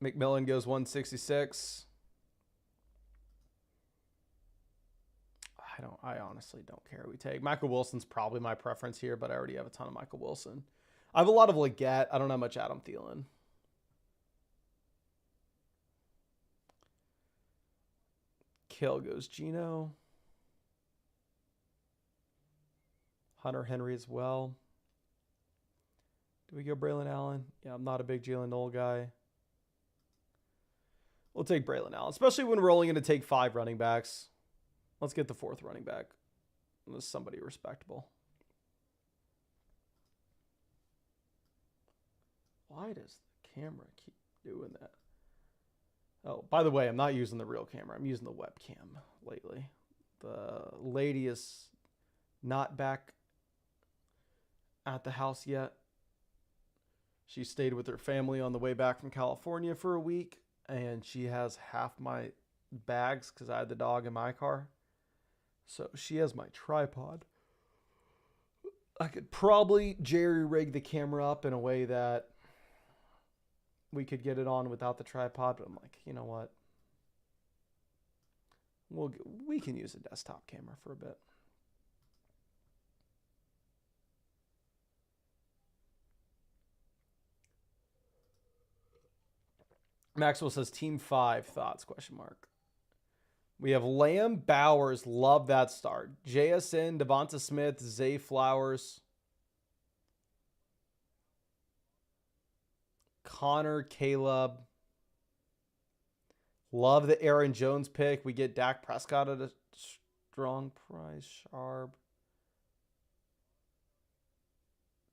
McMillan goes 166. I honestly don't care. We take Michael Wilson's probably my preference here, but I already have a ton of Michael Wilson. I have a lot of Leggett. I don't have much Adam Thielen. Kill goes Gino. Hunter Henry as well. Do we go Braylon Allen? Yeah, I'm not a big Jalen Knoll guy. We'll take Braylon Allen, especially when we're only going to take 5 running backs. Let's get the 4th running back. Unless somebody respectable. Why does the camera keep doing that? Oh, by the way, I'm not using the real camera. I'm using the webcam lately. The lady is not back at the house yet. She stayed with her family on the way back from California for a week, and she has half my bags because I had the dog in my car. So she has my tripod. I could probably jerry-rig the camera up in a way that we could get it on without the tripod, but I'm like, you know what? We can use a desktop camera for a bit. Maxwell says team 5 thoughts, question mark. We have Lamb, Bowers, love that start. JSN, Devonta Smith, Zay Flowers, Connor, Caleb. Love the Aaron Jones pick. We get Dak Prescott at a strong price. Sharp.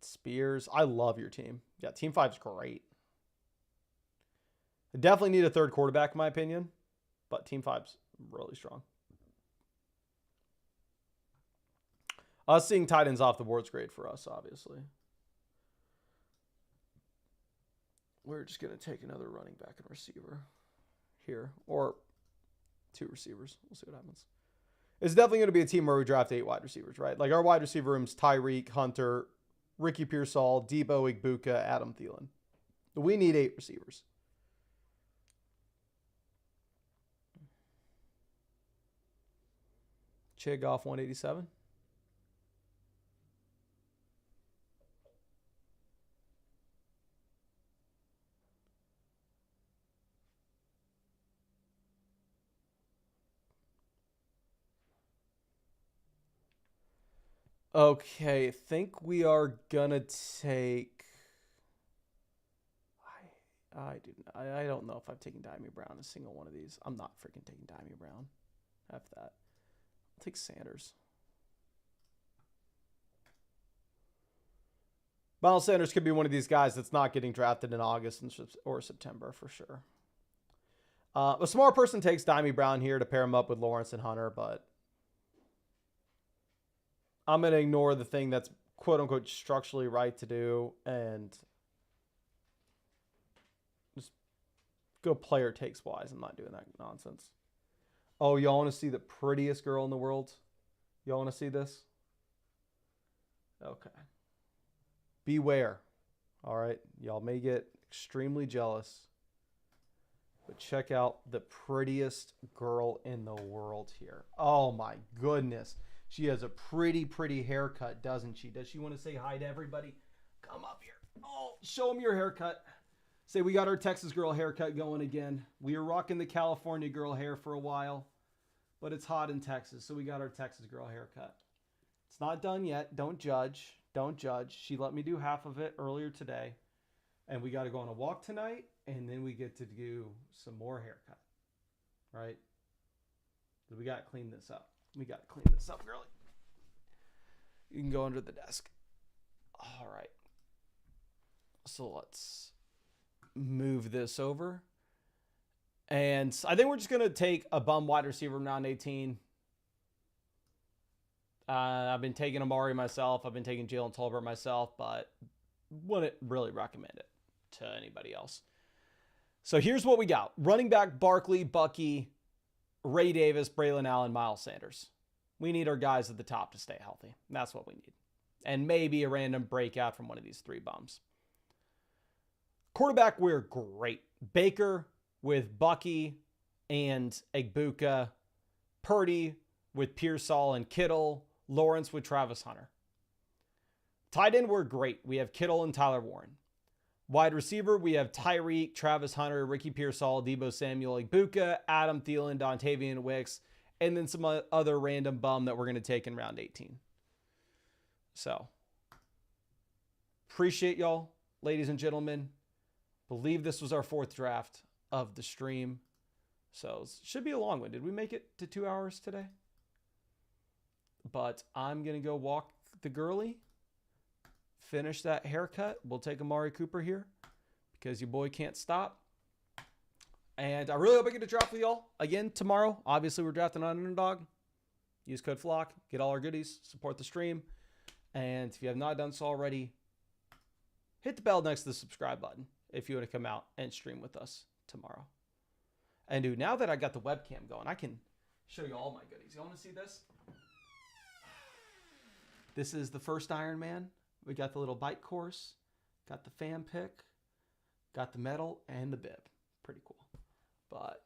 Spears. I love your team. Yeah, team 5 is great. I definitely need a 3rd quarterback, in my opinion, but team 5's really strong. Us seeing tight ends off the board is great for us, obviously. We're just going to take another running back and receiver here, or 2 receivers. We'll see what happens. It's definitely going to be a team where we draft 8 wide receivers, right? Like our wide receiver room's Tyreek, Hunter, Ricky Pearsall, Deebo, Igbuka, Adam Thielen. We need 8 receivers. Chig off 187. Okay, I think we are gonna take. I don't know if I've taken Dimey Brown a single one of these. I'm not freaking taking Dimey Brown. F that. I'll take Sanders. Miles Sanders could be one of these guys that's not getting drafted in August or September for sure. A smart person takes Dimey Brown here to pair him up with Lawrence and Hunter, but I'm going to ignore the thing that's quote-unquote structurally right to do and just go player takes wise. I'm not doing that nonsense. Oh, y'all want to see the prettiest girl in the world? Y'all want to see this? Okay. Beware. All right. Y'all may get extremely jealous. But check out the prettiest girl in the world here. Oh, my goodness. She has a pretty, pretty haircut, doesn't she? Does she want to say hi to everybody? Come up here. Oh, show them your haircut. Say we got our Texas girl haircut going again. We were rocking the California girl hair for a while. But it's hot in Texas, so we got our Texas girl haircut. It's not done yet. Don't judge. Don't judge. She let me do half of it earlier today. And we got to go on a walk tonight, and then we get to do some more haircut. Right? So we got to clean this up. We got to clean this up, girlie. You can go under the desk. All right. So let's move this over. And I think we're just going to take a bum wide receiver from round 18. I've been taking Amari myself. I've been taking Jalen Tolbert myself, but wouldn't really recommend it to anybody else. So here's what we got. Running back Barkley, Bucky, Ray Davis, Braylon Allen, Miles Sanders. We need our guys at the top to stay healthy. That's what we need. And maybe a random breakout from one of these 3 bums. Quarterback, we're great. Baker with Bucky and Igbuka. Purdy with Pearsall and Kittle. Lawrence with Travis Hunter. Tight end, we're great. We have Kittle and Tyler Warren. Wide receiver, we have Tyreek, Travis Hunter, Ricky Pearsall, Deebo Samuel, Igbuka, Adam Thielen, Dontavian Wicks, and then some other random bum that we're going to take in round 18. So, appreciate y'all, ladies and gentlemen. Believe this was our 4th draft of the stream. So should be a long one. Did we make it to 2 hours today? But I'm going to go walk the girly, finish that haircut. We'll take Amari Cooper here because your boy can't stop. And I really hope I get to draft with y'all again tomorrow. Obviously, we're drafting on Underdog. Use code FLOCK. Get all our goodies. Support the stream. And if you have not done so already, hit the bell next to the subscribe button if you want to come out and stream with us tomorrow. And dude, now that I got the webcam going, I can show you all my goodies. You want to see this? This is the first Iron Man. We got the little bike course, got the fan pick, got the medal, and the bib. Pretty cool. But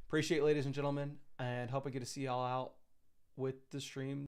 appreciate it, ladies and gentlemen, and hope I get to see y'all out with the stream